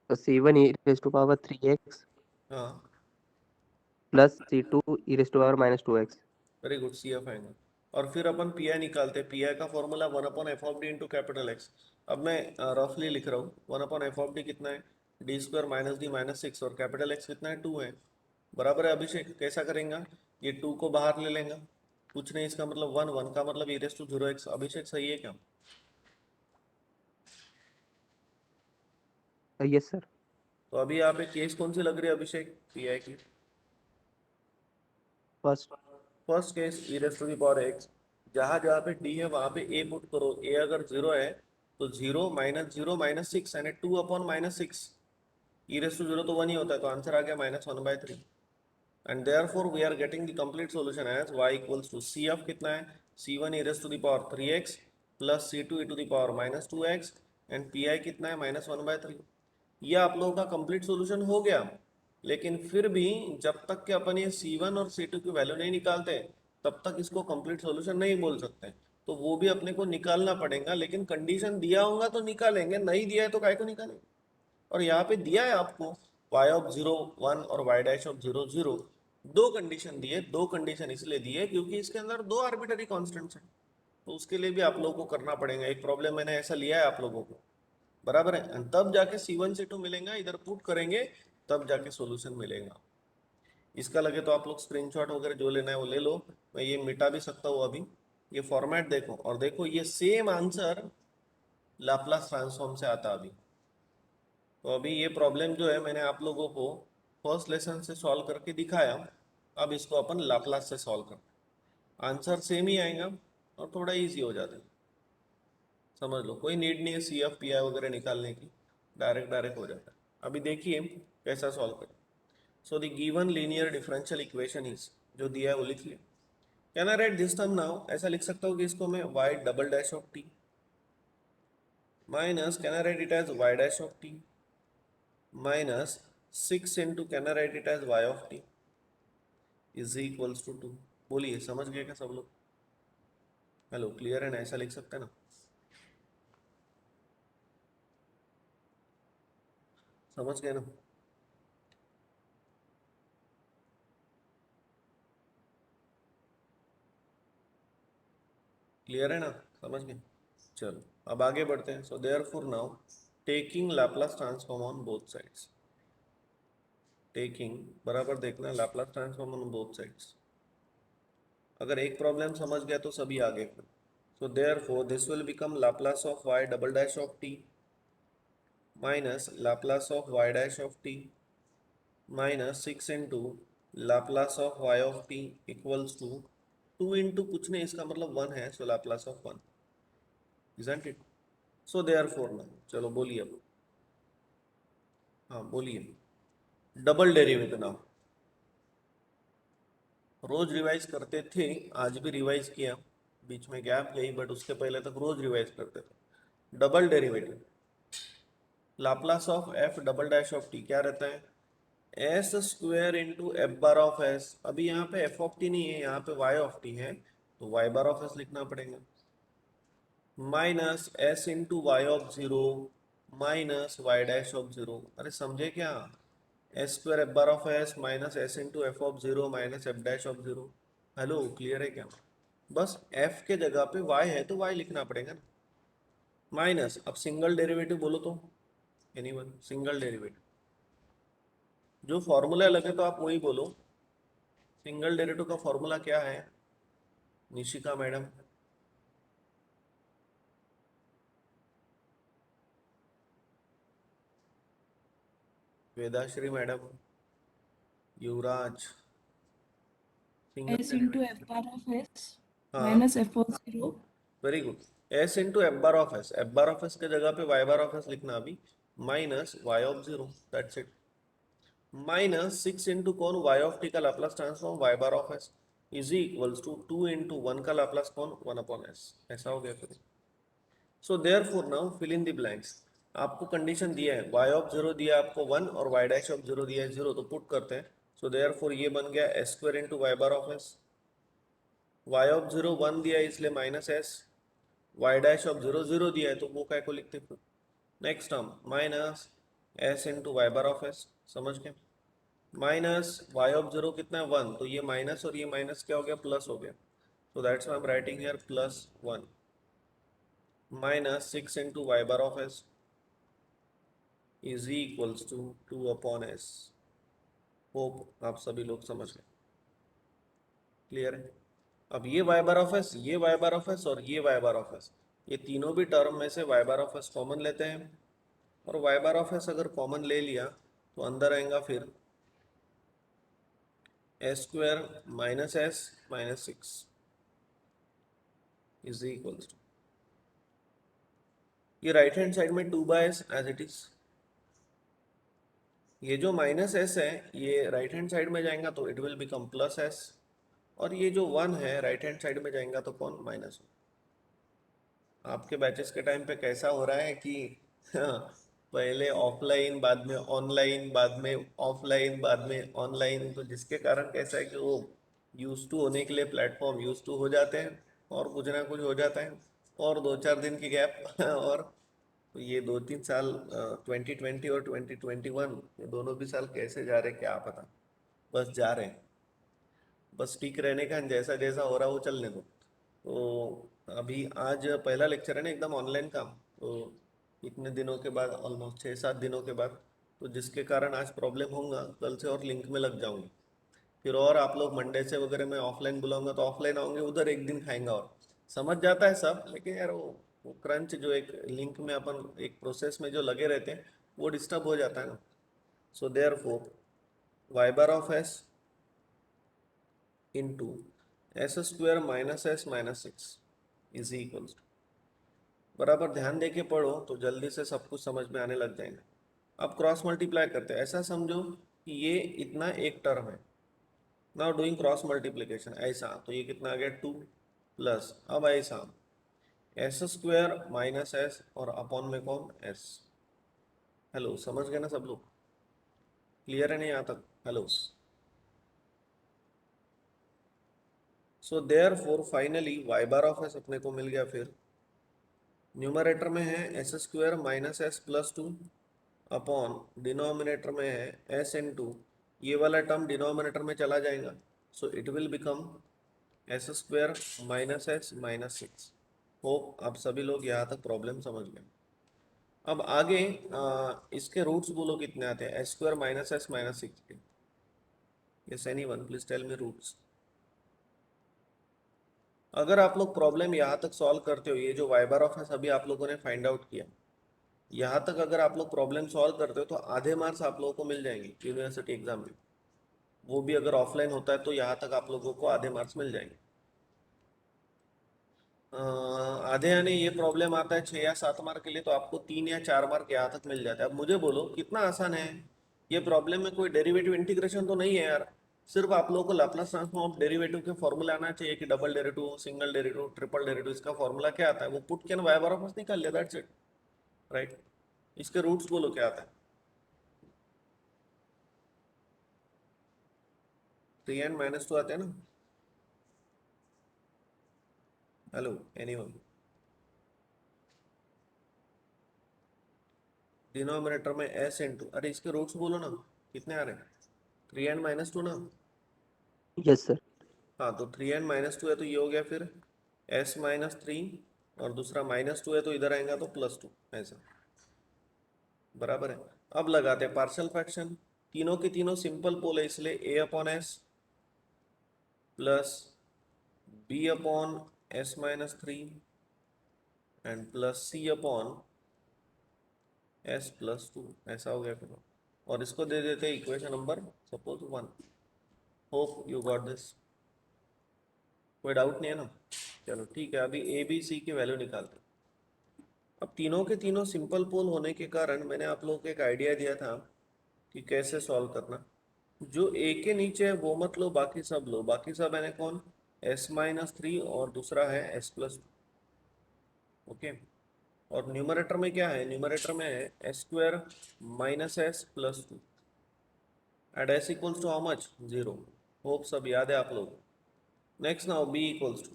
तो C1 e⁻³ हाँ, plus C2 e⁻²⁻2x। Very good, CF आएगा। और फिर अपन पीआई निकालते हैं। पीआई का formula 1/f(d) into capital x. अब मैं रफली लिख रहा हूँ, 1/f(d) कितना है? D square minus D minus six, और कैपिटल एक्स कितना है? 2 है। बराबर है अभिषेक? कैसा करेंगे? ये 2 को बाहर ले लेंगे, कुछ नहीं, इसका मतलब 1, 1 का मतलब e⁻0x। अभिषेक सही है क्या? Yes sir. तो अभी यहाँ पे केस कौन सी लग रही है अभिषेक पीआई की? फर्स्ट। First case e⁻x। जहाँ जहाँ पे d है वहाँ पे a पुट करो। a अगर 0 है तो 0 -0 -6 यानी 2/-6। e⁻0 तो 1 ही होता है, तो आंसर आ गया -1/3। And therefore we are getting the complete solution as y equals to cf कितना है? c1 e⁻3x plus c2 e⁻²x and pi कितना है? -1/3। ये आप लोगों का कंप्लीट सॉल्यूशन हो गया। लेकिन फिर भी जब तक कि अपन ये C1 और C2 की वैल्यू नहीं निकालते, तब तक इसको कंप्लीट सॉल्यूशन नहीं बोल सकते। तो वो भी अपने को निकालना पड़ेगा, लेकिन कंडीशन दिया होगा तो निकालेंगे, नहीं दिया है तो काय को निकालेंगे। और यहाँ पे दिया है आपको y(0) 1 और y'(0) 0। दो कंडीशन दिए, दो कंडीशन इसलिए दिए क्योंकि इसके अंदर दो आर्बिटरी कॉन्स्टेंट्स हैं। तो उसके लिए भी आप लोगों को करना पड़ेगा। एक प्रॉब्लम मैंने ऐसा लिया है आप लोगों को, बराबर है, and तब जाके C1 C2 मिलेगा, इधर पुट करेंगे तब जाके सॉल्यूशन मिलेगा। इसका लगे तो आप लोग स्क्रीनशॉट वगैरह जो लेना है वो ले लो, मैं ये मिटा भी सकता हूँ अभी। ये फॉर्मेट देखो और देखो, ये सेम आंसर लाप्लास ट्रांसफॉर्म से आता अभी। तो अभी ये प्रॉब्लम जो है मैंने आप लोगों को फर्स्ट लेसन से सॉल्व करके दिखाया, अब इसको अपन लाप्लास से सॉल्व करते, आंसर सेम ही आएगा और थोड़ा इजी हो जाता है। समझ लो, कोई नीड नहीं है CF PI वगैरह निकालने की, डायरेक्ट डायरेक्ट हो जाता है। अभी देखिए कैसा सॉल्व करें। So the given linear differential equation is, जो दिया है वो लिख लिया। Can I write this term now, ऐसा लिख सकता हूँ कि इसको मैं y double dash of T minus, can I write it as y dash of T minus 6 into, can I write it as y of T is equals to 2। बोलिए समझ गए क्या सब लोग? हेलो, क्लियर है ना? ऐसा लिख सकते हैं ना? समझ गए ना? क्लियर है ना? समझ गए? चलो अब आगे बढ़ते हैं। So therefore now taking Laplace transform on both sides, taking बराबर देखना Laplace transform on both sides. अगर एक प्रॉब्लम समझ गया तो सभी आगे। So therefore this will become Laplace of y double dash of t minus Laplace of y dash of t minus 6 into Laplace of y of t equals to 2 into कुछ नहीं, इसका मतलब 1 है, so Laplace of 1, isn't it? So therefore now, चलो बोलिए अब, हाँ बोलिए, डबल डेरिवेटिव नाउ। रोज रिवाइज करते थे, आज भी रिवाइज किया, बीच में गैप गई, बट उसके पहले तक रोज रिवाइज करते थे। Double derivative Laplace of f double dash of t क्या रहता है? S square into F bar of S. अभी यहाँ पे f ऑफ टी नहीं है, यहाँ पे y ऑफ टी है, तो y बार ऑफ एस लिखना पड़ेगा, minus S into Y of zero minus Y dash of zero. अरे समझे क्या? S square F bar of S minus S into F of zero minus F dash of zero. Hello, clear है क्या? बस f के जगह पे y है तो y लिखना पड़ेगा ना, माइनस, अब सिंगल डेरिवेटिव बोलो तो, एनीवन सिंगल डेरिवेटिव, जो फॉर्मूला लगे तो आप वही बोलो। सिंगल डेरिवेटिव का फॉर्मूला क्या है Nishika madam? Vedashri madam, Yuvraj, single S into derivative? f bar of s हाँ, minus f of 0 very good. S into F bar of s, f bar of s के जगह पे वाई बार ऑफ एस लिखना अभी, minus y of zero, that's it, minus 6 into कौन, y of t का Laplace transform y bar of S is equals to 2 into 1 का Laplace कौन, 1 upon S. ऐसा हो गया फिर। So therefore now fill in the blanks. आपको condition दिया है, वाई ऑफ जीरो दिया आपको 1 और वाई डैश ऑफ जीरो दिया है 0, तो पुट करते हैं। सो देयरफॉर ये बन गया s square into y bar of s, y of zero 1 दिया है इसलिए minus s, y dash of zero 0 दिया है तो वो काय को लिखते हैं। Next term minus S into y bar of S, समझ के, माइनस वाई ऑफ जीरो कितना है 1, तो ये माइनस और ये माइनस क्या हो गया, प्लस हो गया, तो that's why I am writing here plus 1 minus 6 into y bar of S is equals to 2 upon s. Hope आप सभी लोग समझ गए, क्लियर है? अब ये वाई बार ऑफ एस, ये वाई बार ऑफ एस और ये वाई बार ऑफ एस, ये तीनों भी टर्म में से y bar of s common लेते हैं, और वाई बार ऑफ एस अगर कॉमन ले लिया तो अंदर आएगा फिर s square minus s minus 6 is equals to, ये राइट हैंड साइड में 2/s एज इट इज, ये जो माइनस एस है ये राइट हैंड साइड में जाएगा तो it will become plus S, और ये जो 1 है राइट हैंड साइड में जाएगा तो कौन, माइनस। आपके बैचेस के टाइम पे कैसा हो रहा है कि पहले ऑफलाइन बाद में ऑनलाइन बाद में ऑफलाइन बाद में ऑनलाइन, तो जिसके कारण कैसा है कि वो यूज टू होने के लिए प्लेटफॉर्म यूज टू हो जाते हैं और कुछ ना कुछ हो जाता है, और 2-4 दिन की गैप और तो ये 2-3 साल 2020 और 2021 ये दोनों भी साल कैसे जा रहे हैं क्या पता, बस जा रहे हैं, बस ठीक रहने का, जैसा जैसा हो रहा है वो चलने दो। तो अभी आज पहला लेक्चर है ना एकदम ऑनलाइन काम, तो इतने दिनों के बाद, ऑलमोस्ट 6-7 दिनों के बाद, तो जिसके कारण आज प्रॉब्लम होगा, कल से और लिंक में लग जाऊंगी। फिर और आप लोग मंडे से वगैरह मैं ऑफलाइन बुलाऊंगा तो ऑफलाइन आओगे, उधर एक दिन खाएंगा। और समझ जाता है सब, लेकिन यार वो क्रंच जो एक लिंक में अपन एक प्रोसेस में जो लगे रहते हैं, वो डिस्टर्ब हो जाता है ना। So therefore y bar of s into s square minus s minus six is equal, बराबर ध्यान दे के पढ़ो तो जल्दी से सब कुछ समझ में आने लग जाएगा। अब क्रॉस मल्टीप्लाई करते हैं, ऐसा समझो कि ये इतना एक टर्म है। नाउ डूइंग क्रॉस मल्टीप्लिकेशन, ऐसा तो ये कितना आ गया 2 प्लस, अब ऐसा एस स्क्वायर माइनस एस और अपॉन में कौन एस। हेलो, समझ गए ना सब लोग? क्लियर है नहीं यहाँ तक? Hello. So therefore finally y bar of s अपने को मिल गया। फिर न्यूमरेटर में है s square minus s plus 2 upon denominator में है एस इन टू, ये वाला टर्म डिनोमिनेटर में चला जाएगा, so it will become S square minus s minus six. Hope आप सभी लोग यहाँ तक प्रॉब्लम समझ गए। अब आगे इसके रूट्स बोलो कितने आते हैं, s square minus s minus six के। Yes anyone please tell me roots. अगर आप लोग प्रॉब्लम यहाँ तक सॉल्व करते हो, ये जो वाई बार ऑफ एस अभी आप लोगों ने फाइंड आउट किया, यहाँ तक अगर आप लोग प्रॉब्लम सॉल्व करते हो तो आधे मार्क्स आप लोगों को मिल जाएंगे यूनिवर्सिटी एग्जाम में। वो भी अगर ऑफलाइन होता है तो यहाँ तक आप लोगों को आधे मार्क्स मिल जाएंगे। आधे यानी ये प्रॉब्लम आता है 6 या 7 मार्क के लिए, तो आपको 3 या 4 मार्क यहाँ तक मिल जाता है। अब मुझे बोलो कितना आसान है ये प्रॉब्लम, में कोई डेरिवेटिव इंटीग्रेशन तो नहीं है यार। सिर्फ आप लोगों को लाप्लास ट्रांसफॉर्म ऑफ डेरिवेटिव के फॉर्मूला आना चाहिए कि double derivative, single derivative, triple derivative, इसका फॉर्मूला क्या आता है वो पुट के वाई बार ऑफ एस निकाल लिया, दैट्स इट, राइट। इसके रूट्स बोलो क्या आता है। 3n-2 आते हैं ना? Hello anyone? डिनोमिनेटर में एस इंटू, अरे इसके रूट्स बोलो ना, कितने आ रहे हैं? 3n-2 ना? Yes sir. हाँ, तो 3n-2 है तो ये हो गया फिर s-3, और दूसरा -2 है तो इधर आएगा तो +2, ऐसा, बराबर है। अब लगाते हैं पार्शियल फ्रैक्शन, तीनों के तीनों सिंपल पोल है, इसलिए a/s plus b/s-3 and plus c/s+2, ऐसा हो गया फिर। और इसको दे देते हैं equation number suppose 1। Hope you got this, कोई डाउट नहीं है ना? चलो ठीक है, अभी ए बी सी की वैल्यू निकालते हैं। अब तीनों के तीनों सिंपल पोल होने के कारण मैंने आप लोगों को एक आइडिया दिया था कि कैसे सॉल्व करना। जो ए के नीचे है वो मत लो, बाकी सब लो। बाकी सब है कौन? s-3 और दूसरा है s+2, ओके। और न्यूमरेटर में क्या है? न्यूमरेटर में है s square minus s plus 2 at s equals to how much? 0। Hope सब याद है आप लोग। Next now b equals to,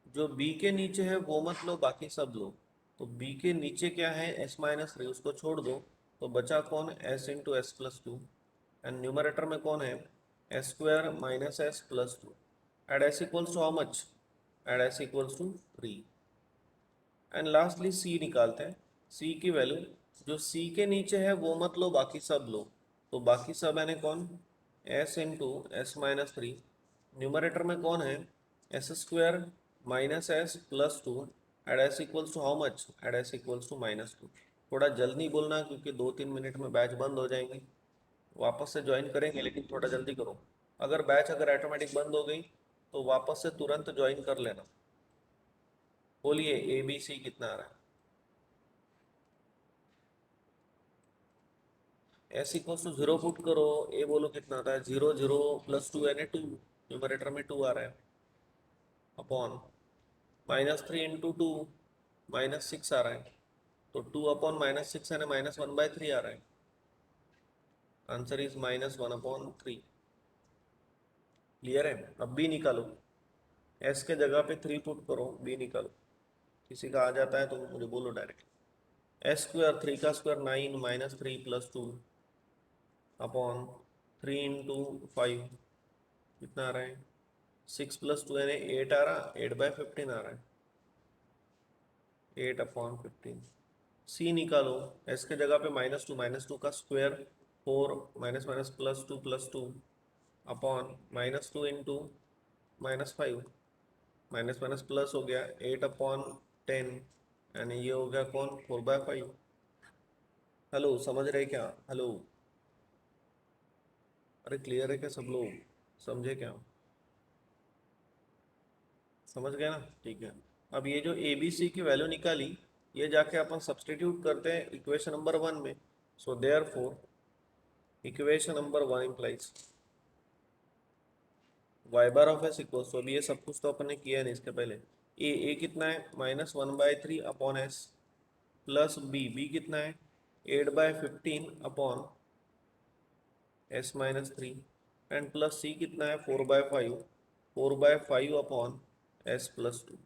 जो बी के नीचे है वो मत लो, बाकी सब लो। तो बी के नीचे क्या है? s-3, उसको छोड़ दो, तो बचा कौन? s into s plus 2, and numerator में कौन है? S square minus s plus 2 at s equals to how much? At s equals to 3। And lastly c निकालते हैं। सी की वैल्यू, जो सी के नीचे है वो मत लो, बाकी सब लो। तो बाकी सब है कौन? s इंटू s-3, न्यूमरेटर में कौन है? S square minus s plus 2 at s equals to how much? At s equals to -2। थोड़ा जल्दी बोलना क्योंकि 2-3 मिनट में बैच बंद हो जाएंगे, वापस से ज्वाइन करेंगे, लेकिन थोड़ा जल्दी करो। अगर बैच अगर ऑटोमेटिक बंद हो गई तो वापस से तुरंत ज्वाइन कर लेना। बोलिए ए बी सी कितना आ रहा है? एस इक्वल्स टू 0 पुट करो, ए बोलो कितना आता है? 0 0 प्लस 2 यानी 2, न्यूमरेटर में 2 आ रहा है, अपॉन -3 इंटू 2 -6 आ रहा है, तो 2 अपॉन -6 यानी -1/3 आ रहा है। Answer is -1/3। क्लियर है? अब बी निकालो, एस के जगह पे 3 पुट करो, बी निकालो। किसी का आ जाता है तो मुझे बोलो डायरेक्ट। एस स्क्वायर 3 का स्क्वायर 9 -3 प्लस 2 अपॉन 3 इंटू 5 कितना आ रहा है? 6 प्लस 2 यानी 8 आ रहा, 8/15 आ रहा है। 8/15। सी निकालो, एस के जगह पे -2 का square 4 minus minus +2 upon -2 into -5 minus minus plus हो गया 8/10 यानी ये हो गया कौन 4/5। हेलो समझ रहे क्या? हेलो, अरे क्लियर है क्या सब लोग? समझे क्या? समझ गए ना? ठीक है। अब ये जो ए बी सी की वैल्यू निकाली, ये जाके अपन सब्सटीट्यूट करते हैं इक्वेशन नंबर 1 में। So therefore equation number 1 implies y bar of s equals, तो अभी ये सब कुछ तो अपन ने किया नहीं इसके पहले। ए कितना है -1/3 अपॉन एस, प्लस बी कितना है 8/15 upon s-3, and plus C कितना है 4/5 अपॉन s+2।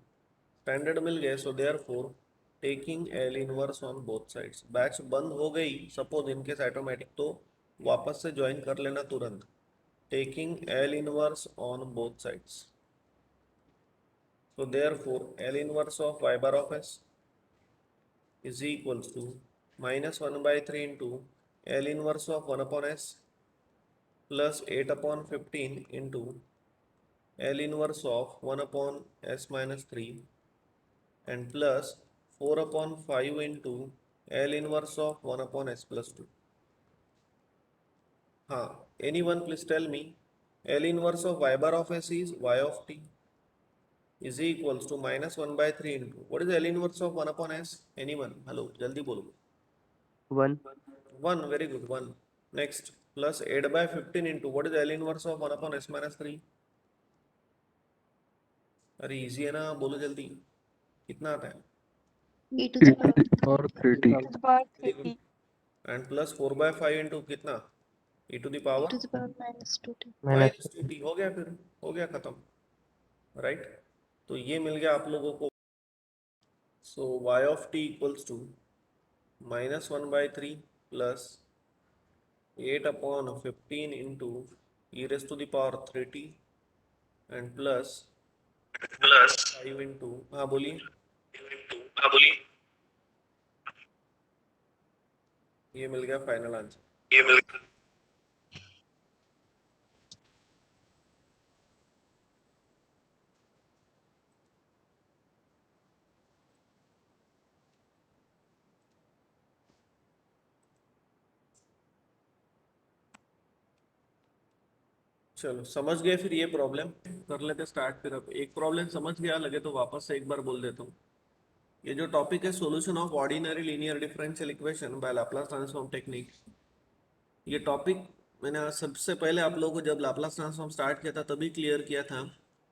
स्टैंडर्ड मिल गए। सो therefore taking L inverse on both sides, batch बंद हो गई सपोज इनकेस ऑटोमेटिक, तो वापस से ज्वाइन कर लेना तुरंत। Taking L inverse on both sides, so therefore L inverse of y bar of s is equals to -1/3 into L inverse of 1 upon s plus 8/15 into L inverse of 1 upon s minus 3 and plus 4/5 into L inverse of 1 upon s plus 2. हाँ, anyone please tell me L inverse of y bar of s is y of t is equals to -1/3 into what is the L inverse of 1 upon s? Anyone? Hello, jaldi bolo. 1. 1, very good, 1. Next, plus 8/15 into what is the L inverse of 1 upon s minus 3? अरे easy है ना, बोलो जल्दी, कितना आता है? e to the E to power the power 3t. Very good. And plus 4/5 into कितना? e to the e power to the power -2t. -2t, हो गया, फिर हो गया खत्म, राइट? तो ये मिल गया आप लोगों को। So y of t equals to -1/3 plus 8/15 into e raise to the power 3t and plus 5 into, हाँ बोलिए, ये मिल गया फाइनल आंसर। चलो समझ गए, फिर ये प्रॉब्लम कर लेते स्टार्ट। फिर अब एक प्रॉब्लम समझ गया लगे तो वापस से एक बार बोल देता हूँ। ये जो टॉपिक है solution of ordinary linear differential equation by Laplace transform technique, ये टॉपिक मैंने सबसे पहले आप लोगों को जब लाप्लास ट्रांसफॉर्म स्टार्ट किया था तभी क्लियर किया था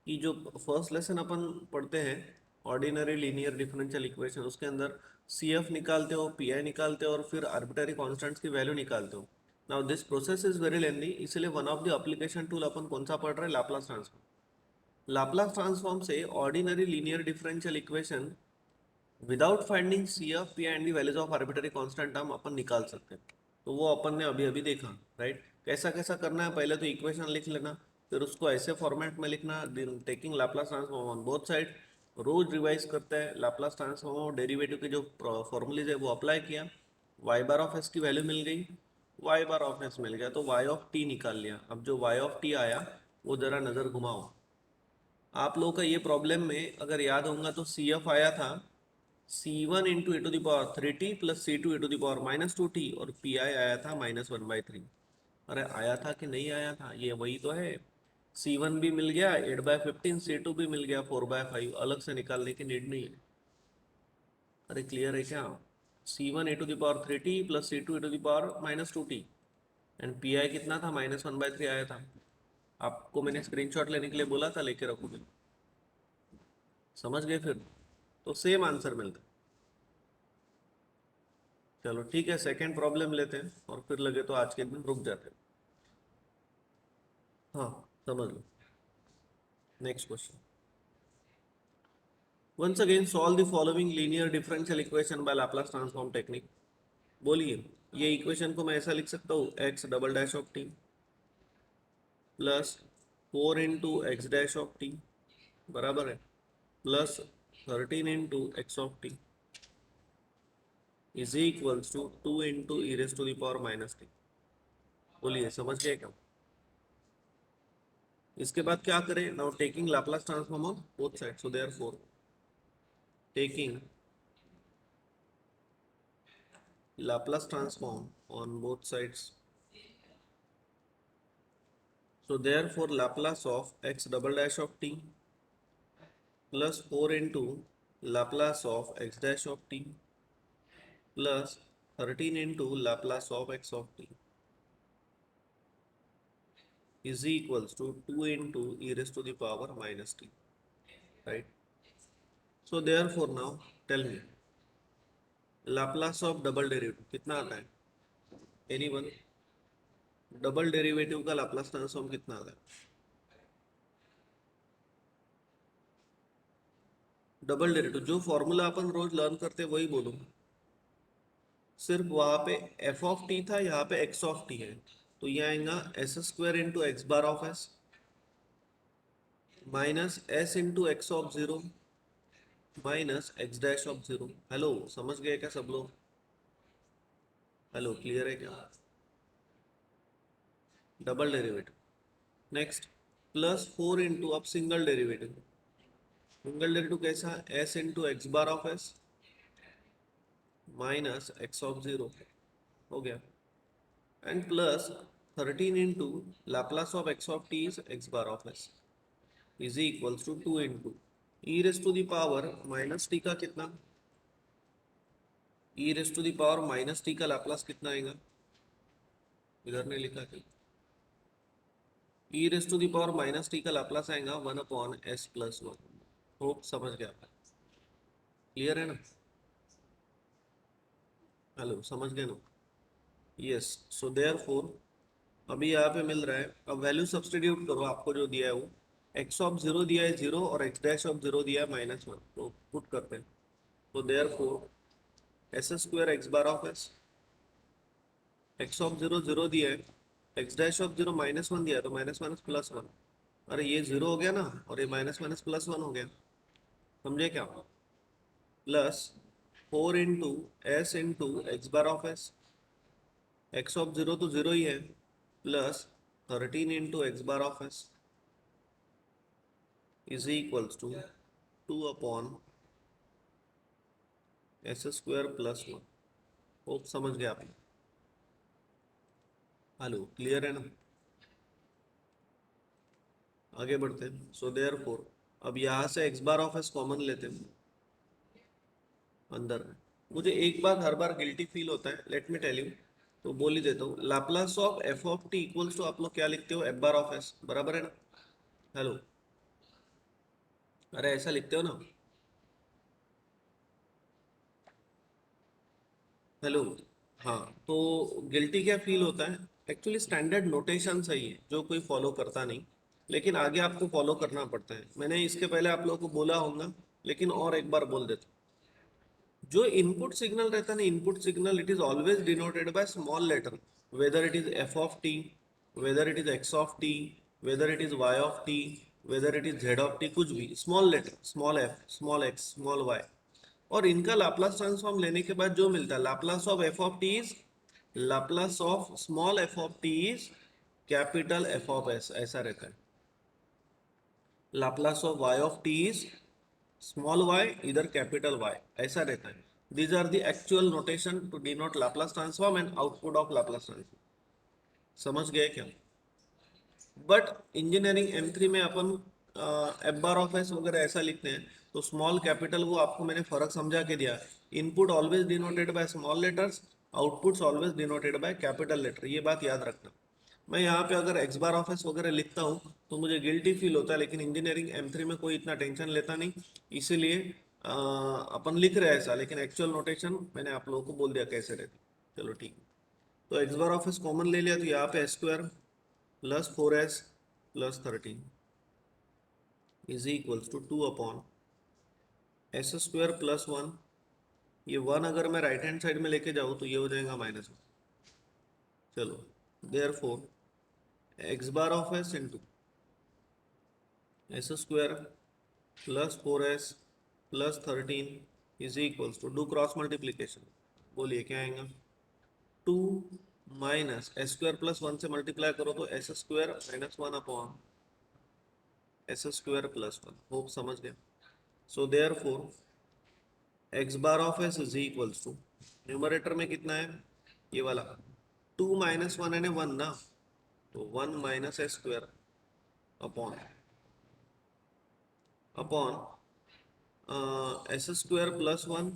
कि जो फर्स्ट लेसन अपन पढ़ते हैं ऑर्डिनरी लीनियर डिफरेंशियल इक्वेशन, उसके अंदर सी एफ निकालते हो, पी आई निकालते हो और फिर आर्बिट्ररी कॉन्स्टेंट्स की वैल्यू निकालते हो। Now this process is very lengthy, इसलिए one of the application tool अपन कौन सा पढ़ रहे हैं? Laplace transform. लाप्लास ट्रांसफॉर्म से ordinary linear differential equation without finding C F P and the values of arbitrary constant हम अपन निकाल सकते हैं। तो वो अपन ने अभी अभी देखा, राइट? कैसा कैसा करना है, पहले तो इक्वेशन लिख लेना, फिर उसको ऐसे फॉर्मेट में लिखना, taking Laplace transform on both side. रोज रिवाइज करते हैं लाप्लास ट्रांसफॉर्म और डेरिवेटिव के जो फॉर्मूलेज है वो अप्लाई किया, वाई बार ऑफ एस की वैल्यू मिल गई, वाई बार ऑफ एस मिल गया, तो वाई ऑफ टी निकाल लिया। अब जो वाई ऑफ टी आया वो जरा नज़र घुमाओ। आप लोगों का ये प्रॉब्लम में अगर याद होगा तो सी एफ आया था C1 into e to the power 3t plus C2 e to the power -2t और Pi आया था -1/3। अरे आया था कि नहीं आया था? ये वही तो है। C1 भी मिल गया 8/15, C2 भी मिल गया 4/5, अलग से निकालने की नीड नहीं है। अरे क्लियर है क्या? C1 e to the power 3t plus C2 e to the power -2t and Pi कितना था? -1/3 आया था। आपको मैंने स्क्रीनशॉट लेने के लिए बोला था, लेके रखोगे। समझ गए फिर? तो सेम आंसर मिलता है। चलो ठीक है, सेकंड प्रॉब्लम लेते हैं और फिर लगे तो आज के दिन रुक जाते हैं। हाँ समझ लो। Next question, once again solve the following linear differential equation by Laplace transform technique. बोलिए, ये इक्वेशन को मैं ऐसा लिख सकता हूँ x double dash of t plus 4 into x dash of t बराबर है plus 13 into x of T is equals to 2 into e raise to the power minus t. बोलिए समझ गए क्या? इसके बाद क्या करें? Now taking Laplace transform of both side, so therefore taking Laplace transform on both sides. So therefore Laplace of x double dash of t plus 4 into Laplace of x dash of t plus 13 into Laplace of x of t is equals to 2 into e raised to the power minus t, right? So therefore now tell me Laplace of double derivative कितना आता है? Anyone? Double derivative का Laplace transform कितना आता है? Double derivative जो formula अपन रोज learn करते हैं वही बोलो, सिर्फ वहां पे एफ ऑफ टी था, यहाँ पे एक्स ऑफ टी है, तो ये आएगा S square into x bar of S minus S into x of zero minus x dash of zero. Hello समझ गए क्या सब लोग? हेलो क्लियर है क्या? Double derivative next plus 4 into अब सिंगल डेरिवेटिव। सिंगल डेरिवेटिव कैसा? S into x bar of S minus x of zero हो गया, and plus 13 into Laplace of x of T is x bar of S is equals to 2 into e raise to the power minus t का कितना? E raise to the power minus t का Laplace कितना आएगा? इधर ने लिखा क्या? E raise to the power minus t का लाप्लास आएगा 1 अपॉन एस प्लस 1। होप समझ गया? क्लियर है ना? हेलो समझ गए ना? यस। सो देयरफॉर अभी यहाँ पे मिल रहा है, अब वैल्यू सब्सटीट्यूट करो, आपको जो दिया है वो एक्स ऑफ जीरो दिया है जीरो और एक्स डैश ऑफ जीरो दिया है माइनस वन, तो पुट करते हैं। तो therefore S square x bar of s, x of zero zero दिया है, x dash of zero minus one दिया है, तो माइनस माइनस प्लस वन, अरे ये जीरो हो गया ना, और ये माइनस माइनस प्लस वन हो गया, समझे क्या? Plus 4 into s into x bar of s, x of zero तो जीरो ही है, plus 13 into x bar of S is equals to 2 upon s square plus one. Hope समझ गया आपने? हेलो क्लियर है ना? आगे बढ़ते हैं। सो देयरफॉर अब यहाँ से x bar of s common लेते हैं अंदर में। मुझे एक बार हर बार गिल्टी फील होता है, लेट मी टेल यू, तो बोल ही देता हूँ। Laplace of f of t equals to आप लोग क्या लिखते हो? एफ बार ऑफ एस, बराबर है ना? हेलो, अरे ऐसा लिखते हो ना? हेलो, हाँ। तो गिल्टी क्या फील होता है? एक्चुअली स्टैंडर्ड नोटेशन सही है जो कोई फॉलो करता नहीं, लेकिन आगे आपको फॉलो करना पड़ता है। मैंने इसके पहले आप लोगों को बोला होगा, लेकिन और एक बार बोल देता हूँ। जो इनपुट सिग्नल रहता है ना, input signal it is always denoted by small letter, whether it is f of t, whether it is x of t, whether it is y of t, whether it is z of t, कुछ भी small letter, small f, small x, small y. और इनका Laplace transform लेने के बाद जो मिलता है, Laplace of f of T is Laplace of small f of T is capital f of s, ऐसा रहता है। Laplace of y of T is small y, इधर कैपिटल वाई, ऐसा रहता है। These are the actual notation to denote Laplace transform and output of Laplace transform. समझ गए क्या? बट इंजीनियरिंग M3 में अपन एफ बार ऑफ एस वगैरह ऐसा लिखते हैं, तो स्मॉल कैपिटल वो आपको मैंने फर्क समझा के दिया। Input always denoted by small letters, outputs always denoted by capital letter, ये बात याद रखना। मैं यहाँ पे अगर एक्स बार ऑफ एस वगैरह लिखता हूँ तो मुझे गिल्टी फील होता है, लेकिन इंजीनियरिंग M3 में कोई इतना टेंशन लेता नहीं, इसीलिए अपन लिख रहे हैं ऐसा, लेकिन एक्चुअल नोटेशन मैंने आप लोगों को बोल दिया कैसे रहती। चलो ठीक है। तो x bar of s common ले लिया, तो यहाँ पे s square plus 4s plus 13 is equals to 2 upon s square plus one. ये वन अगर मैं राइट हैंड साइड में लेके जाऊँ तो ये हो जाएगा माइनस वन। चलो, therefore x bar of s into s square plus 4s plus 13 is equals to, do cross multiplication, बोलिए क्या आएगा? 2 माइनस एस स्क्वायर प्लस 1 से मल्टीप्लाई करो तो s square minus 1 upon s square plus 1। Hope समझ गए? So therefore x bar of S is equals to, numerator में कितना है ये वाला, 2 माइनस 1 यानी 1 ना, तो 1 minus S square upon s square plus 1,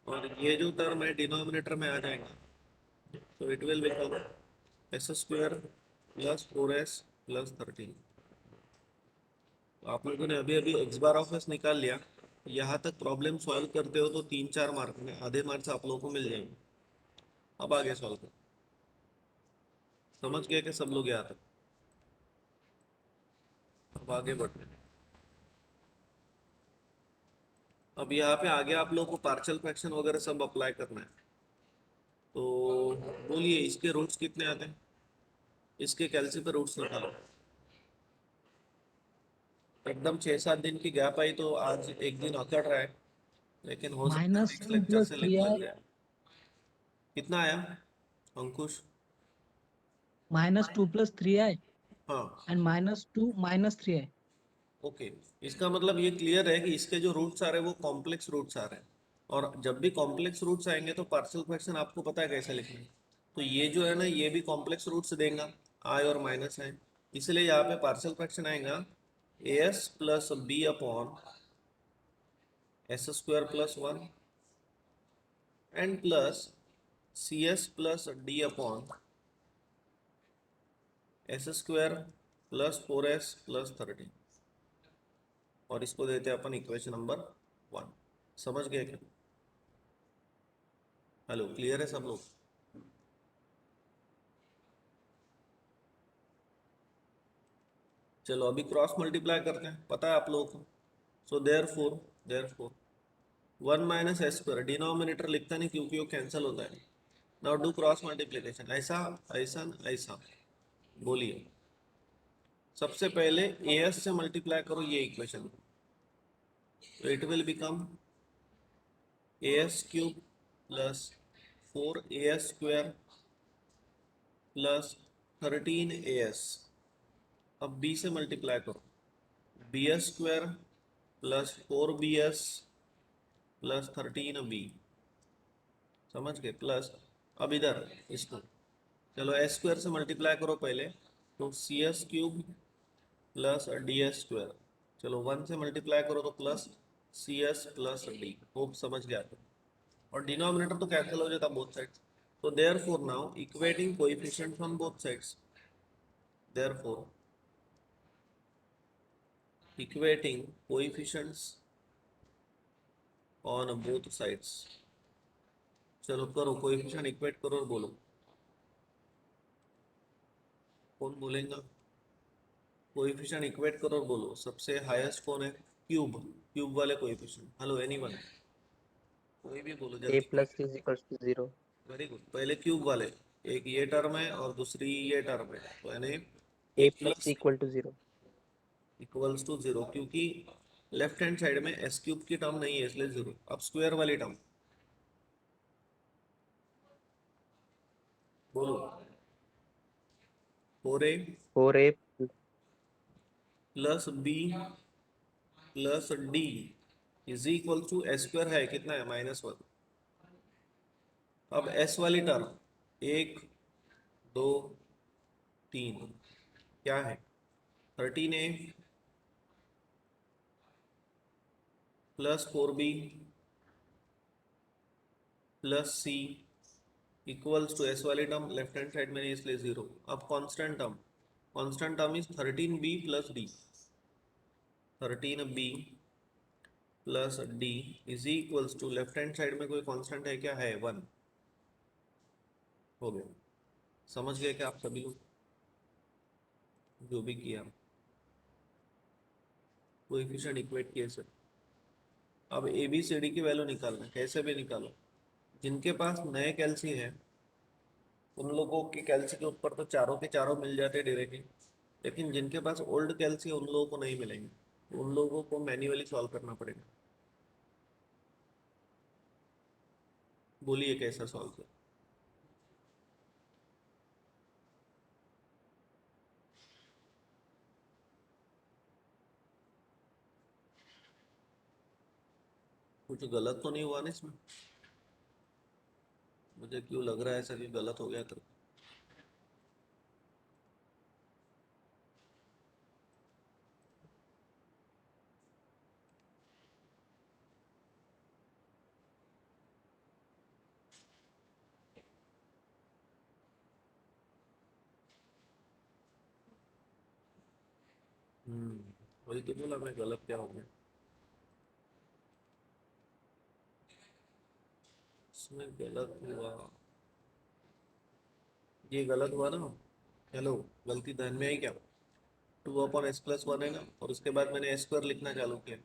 और ये जो टर्म है डिनोमिनेटर में आ जाएगा, तो it will become S square plus 4s plus 13। तो आप लोगों ने अभी अभी एक्स बार ऑफ एस निकाल लिया। यहाँ तक प्रॉब्लम सॉल्व करते हो तो 3-4 मार्क में आधे मार्क्स आप लोगों को मिल जाएंगे। अब आगे सॉल्व करो। समझ गए कि सब लोग यहाँ तक? अब आगे बढ़ते हैं। अब यहाँ पे आगे आप लोगों को पार्शियल फ्रैक्शन वगैरह सब अप्लाई करना है। तो बोलिए इसके रूट्स कितने आते हैं? इसके कैलसी पे रूट्स निकालो। एकदम 6-7 दिन की गैप आई तो आज एक दिन अकड़ रहा है, लेकिन हो सकता है माइनस नेक्स्ट 2 लेक्चर प्लस से थ्री लिंक आई, लग जाए। कितना आया अंकुश? -2 + 3i हाँ, एंड -2 -3i। ओके। इसका मतलब ये क्लियर है कि इसके जो रूट्स आ रहे हैं वो कॉम्प्लेक्स रूट्स आ रहे हैं, और जब भी कॉम्प्लेक्स रूट्स आएंगे तो पार्शियल फ्रैक्शन आपको पता है कैसे लिखना है। तो ये जो है ना ये भी कॉम्प्लेक्स रूट्स देगा, आई और माइनस है, इसलिए यहाँ पे पार्शियल फ्रैक्शन आएगा a s plus b upon s square plus 1 and plus C s plus d upon s square plus 4s plus 13, और इसको देते हैं अपन इक्वेशन नंबर 1। समझ गए क्या? हेलो, क्लियर है सब लोग? चलो अभी क्रॉस मल्टीप्लाई करते हैं, पता है आप लोगों को। So therefore 1 minus S square, denominator लिखता नहीं क्योंकि वो कैंसिल होता है। नाउ डू क्रॉस मल्टीप्लिकेशन, ऐसा ऐसा ऐसा। बोलिए सबसे पहले ए एस से मल्टीप्लाई करो ये इक्वेशन, तो it will become a s cube plus 4as square plus 13as। अब b से मल्टीप्लाई करो, b s square plus 4bs plus 13b। समझ गए? प्लस अब इधर इसको चलो एस स्क्वायर से मल्टीप्लाई करो पहले, तो c s cube plus d s square. चलो 1 से मल्टीप्लाई करो तो प्लस सी एस प्लस डी। होप समझ गया तो। और डिनोमिनेटर तो कैंसिल हो जाता बोथ साइड्स। तो therefore now equating coefficients on both sides, therefore equating coefficients on both sides. चलो करो, कोएफिशिएंट इक्वेट करो और बोलो। कौन बोलेगा? कोएफिशिएंट इक्वेट करो और बोलो। सबसे हाईएस्ट कौन है? क्यूब, क्यूब वाले कोएफिशिएंट। हेलो एनीवन, कोई भी बोलो a जल्दी। plus c is equals to 0. Very good. पहले क्यूब वाले, एक ये टर्म है और दूसरी ये टर्म है, तो यानी a a plus plus c equal to 0. Equals to 0, क्योंकि लेफ्ट हैंड साइड में एस क्यूब की टर्म नहीं है इसलिए 0। अब स्क्वायर वाली टर्म बोलो। 4a 4a plus b plus d is equal to s square है कितना है? -1। अब एस वाली टर्म 1 2 3 क्या है? 13a plus 4b plus c equals to s वाली टर्म लेफ्ट हैंड साइड में नहीं इसलिए 0। अब constant term is 13b plus d, 13b plus d is equals to left hand side में कोई कांस्टेंट है क्या? है 1। हो गया। समझ गए क्या आप सभी लोग जो भी किया? कोएफिशिएंट इक्वेट किए सर। अब ए बी सी डी की वैल्यू निकालना, कैसे भी निकालो। जिनके पास नए कैल्सी है उन लोगों के कैल्सी के ऊपर तो चारों के चारों मिल जाते डायरेक्टली, लेकिन जिनके पास ओल्ड कैल्सी है उन लोगों को नहीं मिलेंगे, उन लोगों को मैन्युअली सॉल्व करना पड़ेगा। बोलिए कैसा सॉल्व किया। कुछ गलत तो नहीं हुआ ना इसमें? मुझे क्यों लग रहा है ऐसा कि गलत हो गया कर। वही तो बोला मैं, गलत क्या हो गया इसमें, गलत हुआ, ये गलत हुआ ना। हेलो, गलती ध्यान में आई क्या? 2/s+1 है ना, और उसके बाद मैंने s² लिखना चालू किया,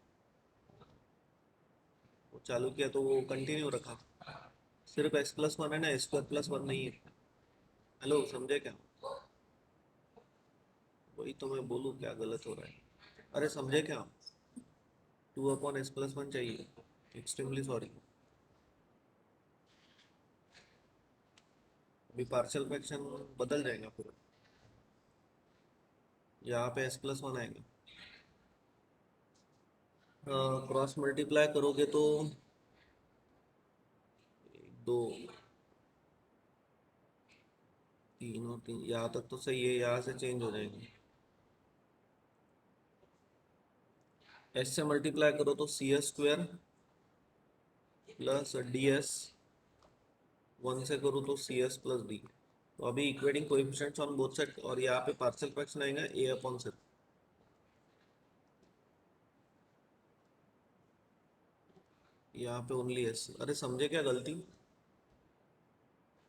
वो चालू किया तो वो कंटिन्यू रखा। सिर्फ s+1 है ना, s² + 1 नहीं है। हेलो, समझे क्या? वही तो मैं बोलूँ क्या गलत हो रहा है। अरे समझे क्या? 2/s+1 चाहिए। Extremely sorry. अभी पार्शियल फ्रैक्शन बदल जाएगा पूरा, यहाँ पे s+1 आएगा। क्रॉस मल्टीप्लाई करोगे तो 2, 3 और 3, यहाँ तक तो सही है, यहाँ से चेंज हो जाएंगे। s से मल्टीप्लाई करो तो CS² प्लस DS, 1 से करो तो CS+D। तो अभी equating coefficients on both side, और यहाँ पे पार्शियल फ्रैक्शन आएगा A/C। यहाँ पे ओनली s। अरे समझे क्या गलती?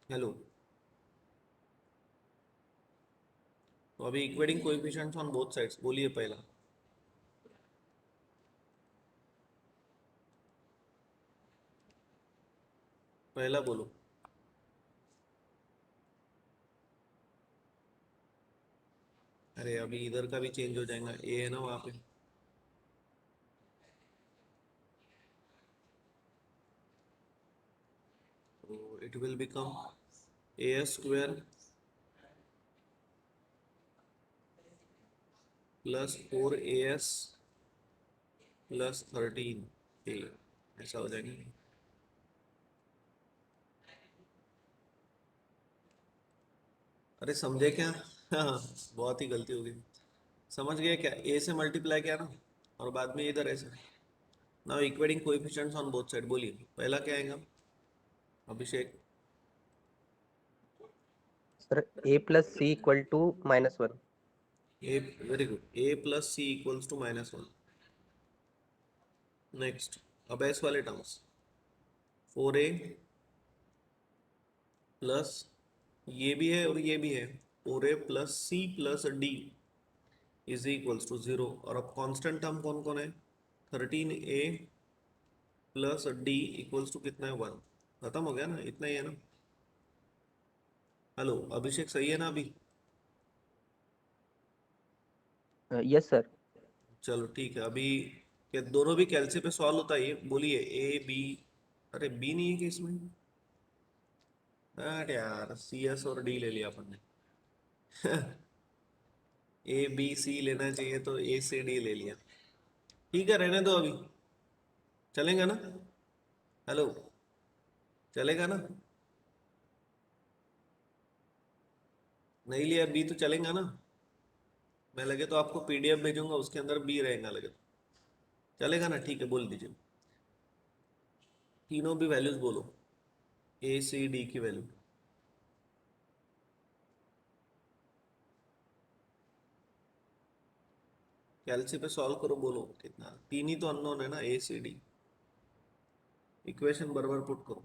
हेलो, तो अभी equating coefficients on both sides बोलिए पहला। पहला बोलो। अरे अभी इधर का भी चेंज हो जाएगा, ए है ना वहाँ पे। तो it will become AS² plus 4AS plus 13A, ऐसा हो जाएगा। अरे समझे क्या? हाँ, बहुत ही गलती हो गई। समझ गए क्या? ए से मल्टीप्लाई किया ना, और बाद में इधर ऐसे। Now equating coefficients on both side बोलिए, पहला क्या आएगा Abhishek? Sir A+C = -1। A, very good, A+C = -1। Next, अब एस वाले टर्म्स, 4A प्लस, ये भी है और ये भी है, 4A+C+D इज इक्वल्स टू 0। और अब कांस्टेंट टर्म कौन कौन है? 13A plus D equals to कितना है? 1। खत्म हो गया ना, इतना ही है ना। हेलो अभिषेक, सही है ना अभी? Yes sir. चलो ठीक है। अभी क्या दोनों भी कैलसी पे सॉल्व होता है? ये बोलिए A B। अरे बी नहीं है कि इसमें? अरे यार, CS और D ले लिया अपन ने। ABC लेना चाहिए तो A से D ले लिया। ठीक है, रहने दो अभी, चलेगा ना? हेलो, चलेगा ना? नहीं लिया B तो चलेगा ना? मैं लगे तो आपको PDF भेजूंगा, उसके अंदर B रहेगा, लगे तो चलेगा ना? ठीक है, बोल दीजिए तीनों भी वैल्यूज बोलो, A C D की वैल्यू। कैलसी पे सॉल्व करो, बोलो कितना। तीन ही तो अननोन है ना, A C D। इक्वेशन बराबर पुट करो।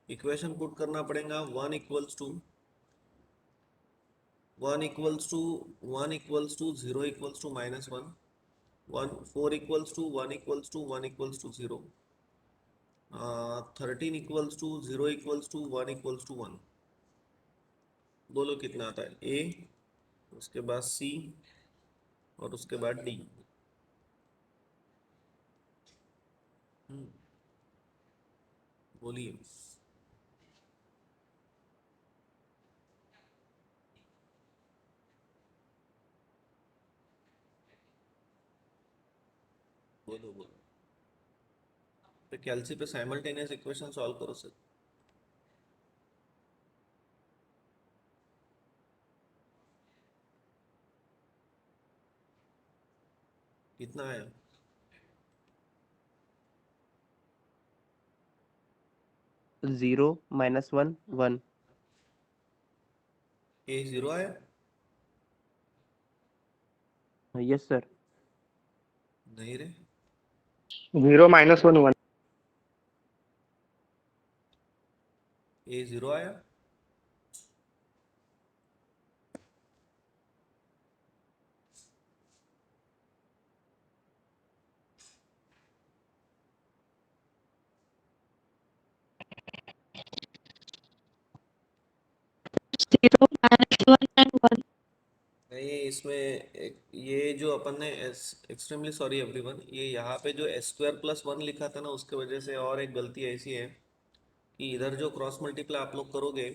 इक्वेशन पुट करना पड़ेगा। 1 = 0 = -1, 4 = 1 = 1 = 0, 13 = 0 = 1 = 1। बोलो कितना आता है? A, उसके बाद C, और उसके बाद D। बोलिए। बोलो बोलो। तो कैल्सी पे साइमल्टेनियस इक्वेशन सॉल्व करो सर। कितना है? 0 -1 1. ए 0 आया? Yes sir. नहीं रे। 0 -1 1. ए 0 आया? Zero minus one and one. नहीं, इसमें ये जो अपन ने एक्सट्रीमली सॉरी एवरीवन, ये यहाँ पे जो एस स्क्वायर प्लस वन लिखा था ना, उसके वजह से और एक गलती ऐसी है कि इधर जो क्रॉस मल्टीप्लाई आप लोग करोगे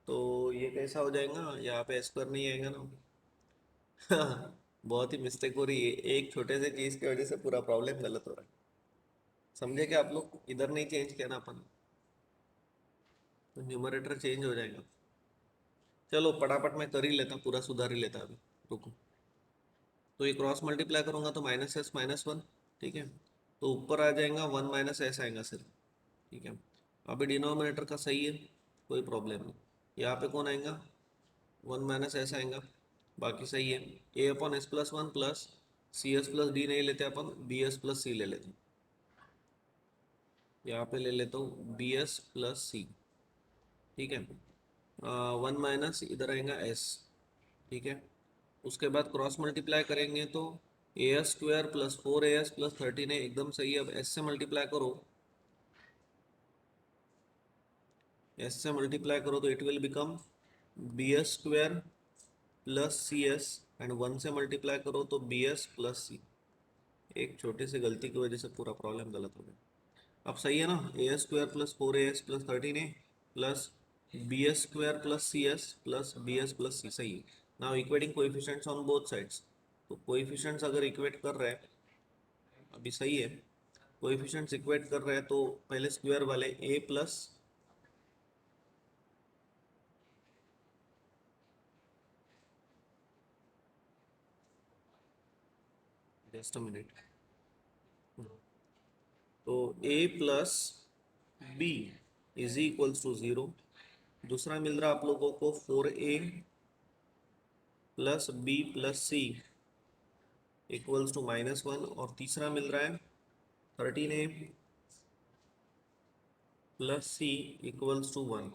तो ये कैसा हो जाएगा, यहाँ पे एस स्क्वायर नहीं आएगा ना। बहुत ही मिस्टेक हो रही है, एक छोटे से चीज़ की वजह से पूरा प्रॉब्लम गलत हो रहा है। समझे कि आप लोग इधर नहीं चेंज किया ना अपन, तो न्यूमरेटर चेंज हो जाएगा। चलो फटाफट मैं कर ही लेता, पूरा सुधार ही लेता अभी, रुको। तो ये क्रॉस मल्टीप्लाई करूंगा तो माइनस एस माइनस वन, ठीक है। तो ऊपर आ जाएगा वन माइनस एस आएगा सिर्फ, ठीक है। अभी डिनोमिनेटर का सही है, कोई प्रॉब्लम नहीं। यहाँ पे कौन आएगा? वन माइनस एस आएगा, बाकी सही है। A upon s plus one plus C s plus D नहीं लेते अपन, बी एस प्लस सी ले लेते हैं। यहाँ पे ले लेता हूँ बी एस प्लस सी, ठीक है। वन माइनस इधर आएगा एस, ठीक है। उसके बाद क्रॉस मल्टीप्लाई करेंगे तो ए s square plus four A s plus thirteen है, एकदम सही है। अब एस से मल्टीप्लाई करो, एस से मल्टीप्लाई करो तो it will become b s square plus C s, and one से मल्टीप्लाई करो तो बी एस प्लस सी। एक छोटी सी गलती की वजह से पूरा प्रॉब्लम गलत हो गया। अब सही है ना? A s square plus four A s plus thirteen है plus B s square plus सी s plus B s plus C, सही है। Now equating coefficients on both sides, तो कोएफिशिएंट्स अगर इक्वेट कर रहे हैं, अभी सही है, कोएफिशिएंट्स इक्वेट कर रहे हैं तो पहले स्क्वायर वाले a plus just a minute, तो a plus b is equals to zero. दूसरा मिल रहा आप लोगों को four a plus b plus c equals to minus one, और तीसरा मिल रहा है thirteen a plus c equals to one,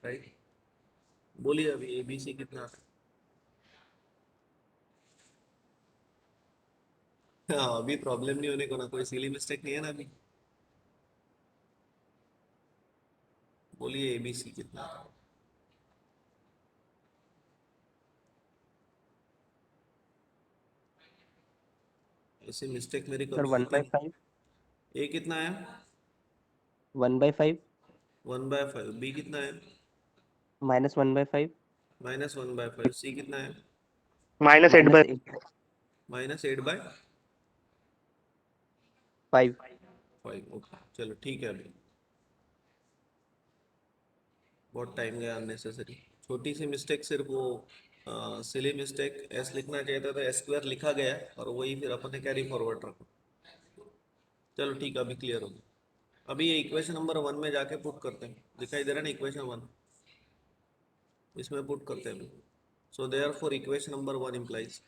right. बोलिए अभी ए बी सी कितना? हाँ, अभी प्रॉब्लम नहीं होने को ना, कोई सिली मिस्टेक नहीं है ना अभी। बोलिए ए बी सी कितना? ऐसी मिस्टेक मेरी Sir कभी 1 होती by नहीं। 5. ए कितना है? 1 by 5. One by five. B कितना है? -1 by 5. Minus one by five. C कितना है? -8 by -8 minus eight by 5. Five. Okay चलो ठीक है। अभी बहुत टाइम गया अननेसेसरी, छोटी सी मिस्टेक, सिर्फ वो सिली मिस्टेक, एस लिखना चाहिए था तो एस स्क्वायर लिखा गया और वही फिर अपन ने कैरी फॉरवर्ड रखा। चलो ठीक है, अभी क्लियर हो गया। अभी ये इक्वेशन नंबर वन में जाके पुट करते हैं, दिखाई दे रहा है ना इक्वेशन वन, इसमें पुट करते हैं अभी। So therefore equation number one implies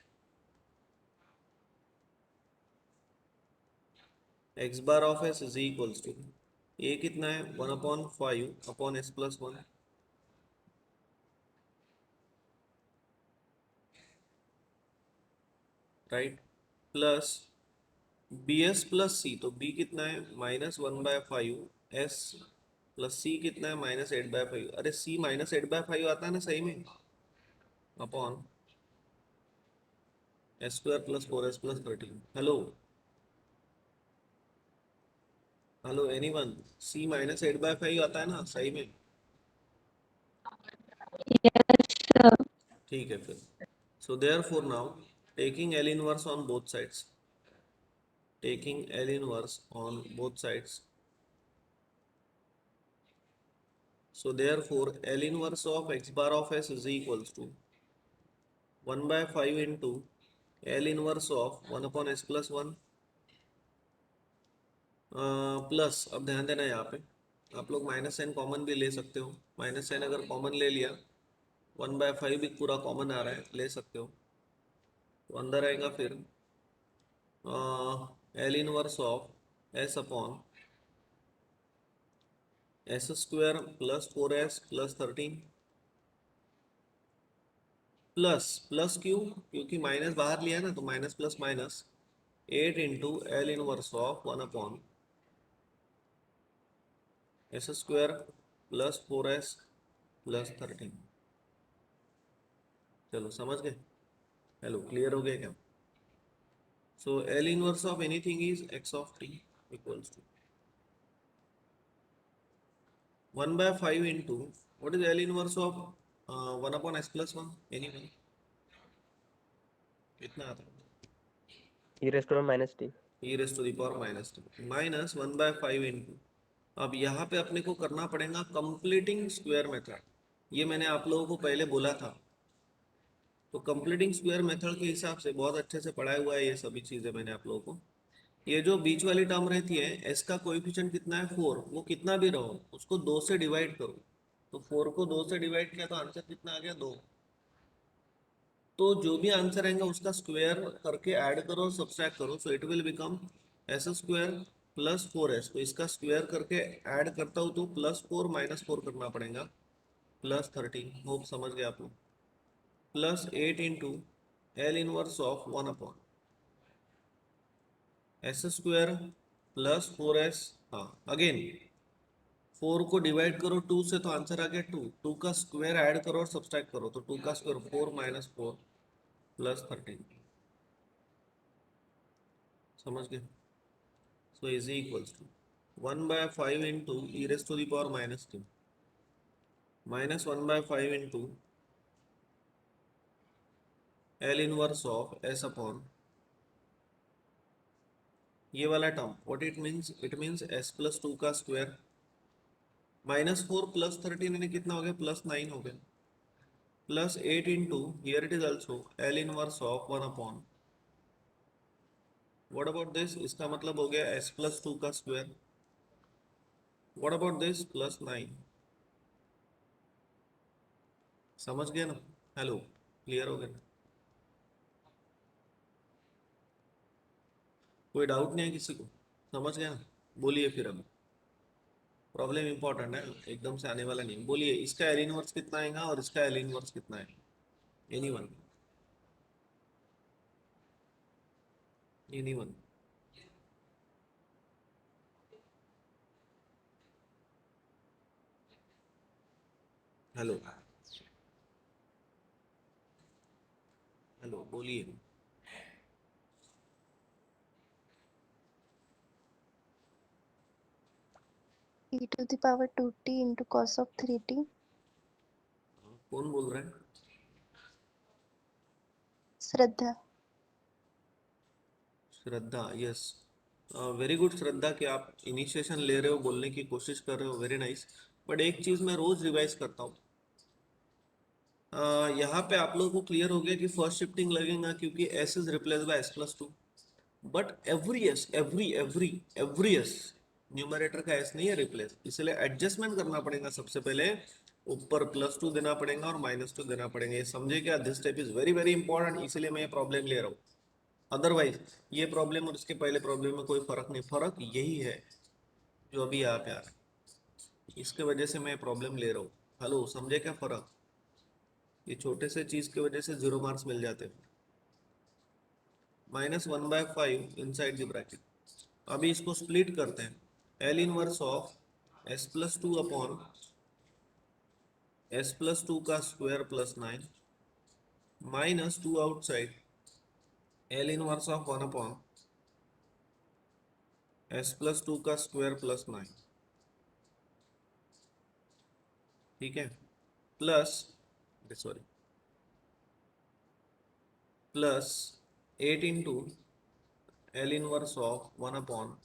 x bar of S is equals to, A कितना है? One upon five upon s plus one, right, plus B s plus C, तो B कितना है? Minus one by five s plus C कितना है? Minus eight by five. अरे C minus eight by five आता है ना सही में, upon s square plus four s plus thirteen. Hello hello anyone, c minus 8/5 आता है ना सही में? Yes, sir. ठीक है फिर. So therefore now taking L inverse on both sides, taking L inverse on both sides. So therefore L inverse of x bar of s is equals to 1/5 into L inverse of 1 upon s plus 1 plus. अब ध्यान देना यहाँ पे आप लोग minus sign common भी ले सकते हो. माइनस साइन अगर कॉमन ले लिया 1/5 भी पूरा कॉमन आ रहा है, ले सकते हो. तो अंदर आएगा फिर L inverse of s upon s square plus 4s plus 13 plus. Plus क्यों? क्योंकि माइनस बाहर लिया ना, तो minus plus minus 8 into L inverse of 1 upon s square plus 4s plus 13. चलो समझ गए? हेलो, क्लियर हो गया क्या? So L inverse of anything is x of t equals to 1/5 into what is L inverse of 1 upon s plus 1? Anyone? कितना आता है? e raised to minus t. e raised to the power minus t minus 1/5 into. अब यहाँ पे अपने को करना पड़ेगा कंप्लीटिंग स्क्वायर मेथड. ये मैंने आप लोगों को पहले बोला था. तो कंप्लीटिंग स्क्वायर मेथड के हिसाब से बहुत अच्छे से पढ़ाया हुआ है ये सभी चीज़ें मैंने आप लोगों को. ये जो बीच वाली टर्म रहती है s का कोएफिशिएंट कितना है 4, वो कितना भी रहो उसको 2 से डिवाइड करो. तो 4 को 2 से डिवाइड किया तो आंसर कितना आ गया? 2. तो जो भी आंसर आएगा उसका स्क्वायर करके ऐड करो और सब्सट्रैक्ट करो. So it will become S square plus 4s. तो इसका स्क्वायर करके ऐड करता हूँ तो +4 -4 करना पड़ेगा प्लस 13. होप समझ गए आप लोग. Plus 8 into L inverse of 1 upon s square plus 4s. हाँ अगेन 4 को डिवाइड करो 2 से तो आंसर आ गया 2. 2 का स्क्वायर ऐड करो और सब्सट्रैक्ट करो तो 2 का स्क्वायर 4 -4 प्लस 13. समझ गए? So is equals to 1/5 into e raised to the power minus t minus 1/5 into L inverse of s upon ये वाला term. what it means? it means s plus 2 का स्क्वायर -4 प्लस 13 यानी कितना हो गया? +9 हो गया. Plus 8 into here it is also L inverse of 1 upon what about this? इसका मतलब हो गया s plus 2 का स्क्वायर. What about this? +9. समझ गया ना? हेलो, क्लियर हो गया? कोई डाउट नहीं है किसी को? समझ गया ना? बोलिए फिर. अब प्रॉब्लम इंपॉर्टेंट है, एकदम से आने वाला नहीं. बोलिए इसका एल इनवर्स कितना आएगा और इसका एल इनवर्स कितना है? एनीवन? एनीवन? हेलो, हेलो बोलिए. e to the power 2t into cos of 3t. कौन बोल रहा है? श्रद्धा. श्रद्धा. यस, वेरी गुड श्रद्धा कि आप इनिशिएशन ले रहे हो, बोलने की कोशिश कर रहे हो. Very nice. बट एक चीज़ मैं रोज रिवाइज करता हूँ. यहाँ पे आप लोगों को क्लियर हो गया कि फर्स्ट शिफ्टिंग लगेगा क्योंकि s is replace bye s plus 2. But every S numerator का एस नहीं है रिप्लेस, इसलिए एडजस्टमेंट करना पड़ेगा. सबसे पहले ऊपर +2 देना पड़ेगा और -2 देना पड़ेगा. ये समझे क्या? This step is very very important, इसलिए मैं ये प्रॉब्लम ले रहा हूँ. अदरवाइज ये प्रॉब्लम और इसके पहले प्रॉब्लम में कोई फर्क नहीं. फर्क यही है जो अभी यहाँ पे आ रहा है, इसके वजह से मैं प्रॉब्लम ले रहा हूँ. हेलो, समझे क्या फर्क? ये छोटे से चीज की वजह से 0 मार्क्स मिल जाते हैं. -1/5 इनसाइड द ब्रैकेट. अभी इसको स्प्लिट करते हैं. L inverse of s plus 2 अपॉन s plus 2 का square +9 -2 outside L inverse of 1 upon s+2 का स्क्वायर प्लस 9, ठीक है, plus sorry plus 8 into L inverse of 1 upon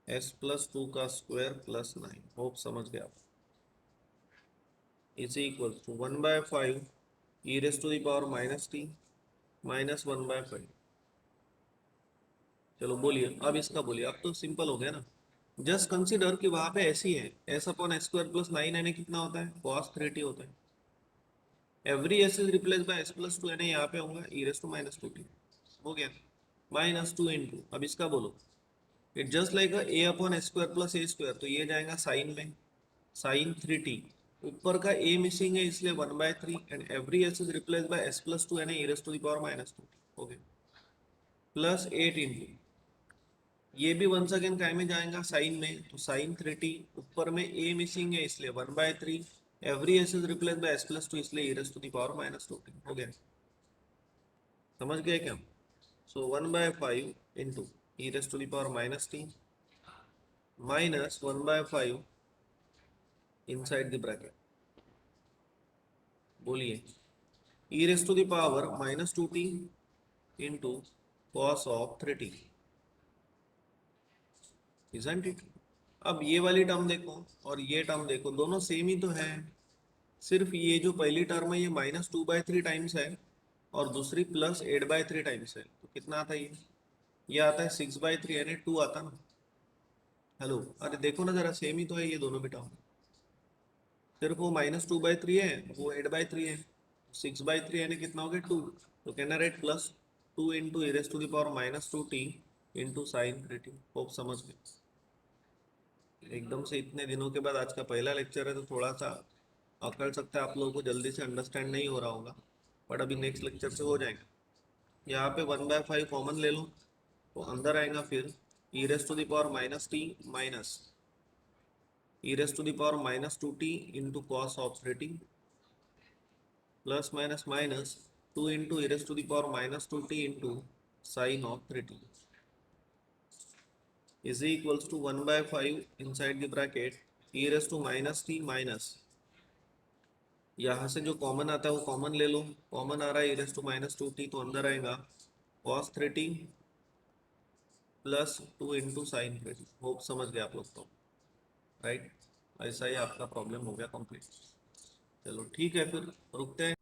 s+2 का स्क्वायर प्लस 9। होप समझ गए आप। Is equal to 1/5 e raise to the power -t minus 1/5। चलो बोलिए, अब इसका बोलिए, अब तो सिंपल हो गया ना। जस्ट कंसीडर कि वहां पे ऐसी है s upon s square plus 9 यानी कितना होता है, cos 3t होता है। Every s is replace by s+2 यानी यहाँ पे होगा e रेस टू -2t, हो गया, -2 इंटू, अब इसका बोलो, it just like a upon s square plus a square, तो ये जाएगा साइन में, साइन 3t, ऊपर का a मिसिंग है इसलिए 1/3, and every s is replace by s+2 यानी e raise to the power -2, हो गया, प्लस 8 इंटू, ये भी वंस अगेन काय में जाएगा, साइन में, तो साइन 3t, ऊपर में a मिसिंग है इसलिए 1/3, every s is replace by s+2 इसलिए e raise to the power -2t, हो गया, समझ गए क्या। So 1/5 into e raise to the power -t minus 1/5 inside the bracket, बोलिए, e raise to the power -2t into cos of 3t, isn't it? अब ये वाली टर्म देखो और ये टर्म देखो, दोनों सेम ही तो है, सिर्फ ये जो पहली टर्म है ये -2/3 टाइम्स है और दूसरी +8/3 टाइम्स है, तो कितना आता है ये आता है 6/3 यानी 2 आता ना। हेलो, अरे देखो ना जरा, सेम ही तो है ये दोनों भी टर्म, सिर्फ वो -2/3 है, वो 8/3 है, 6/3 यानी कितना हो गया 2, तो कहना right +2 into e raise to the power -2t into sine 3t। Hope समझ गए। एकदम से इतने दिनों के बाद आज का पहला लेक्चर है तो थोड़ा सा अकड़ सकता है, आप लोगों को जल्दी से अंडरस्टैंड नहीं हो रहा होगा, बट अभी नेक्स्ट लेक्चर से हो जाएगा। यहाँ पे 1/5 कॉमन ले लो तो अंदर आएगा फिर e raise to the power -t minus e raise to the power -2t into cos of 3t plus minus minus 2 into e raise to the power -2t into sine of 3t is equals to 1/5 inside the bracket e raised to -t minus, यहाँ से जो common आता है वो common ले लो, common आ रहा है e raised to -2t, तो अंदर आएगा cos 3t plus 2 into sine 3t। Hope समझ गए आप लोग तो, राइट। ऐसा ही आपका प्रॉब्लम हो गया कंप्लीट। चलो ठीक है, फिर रुकते हैं।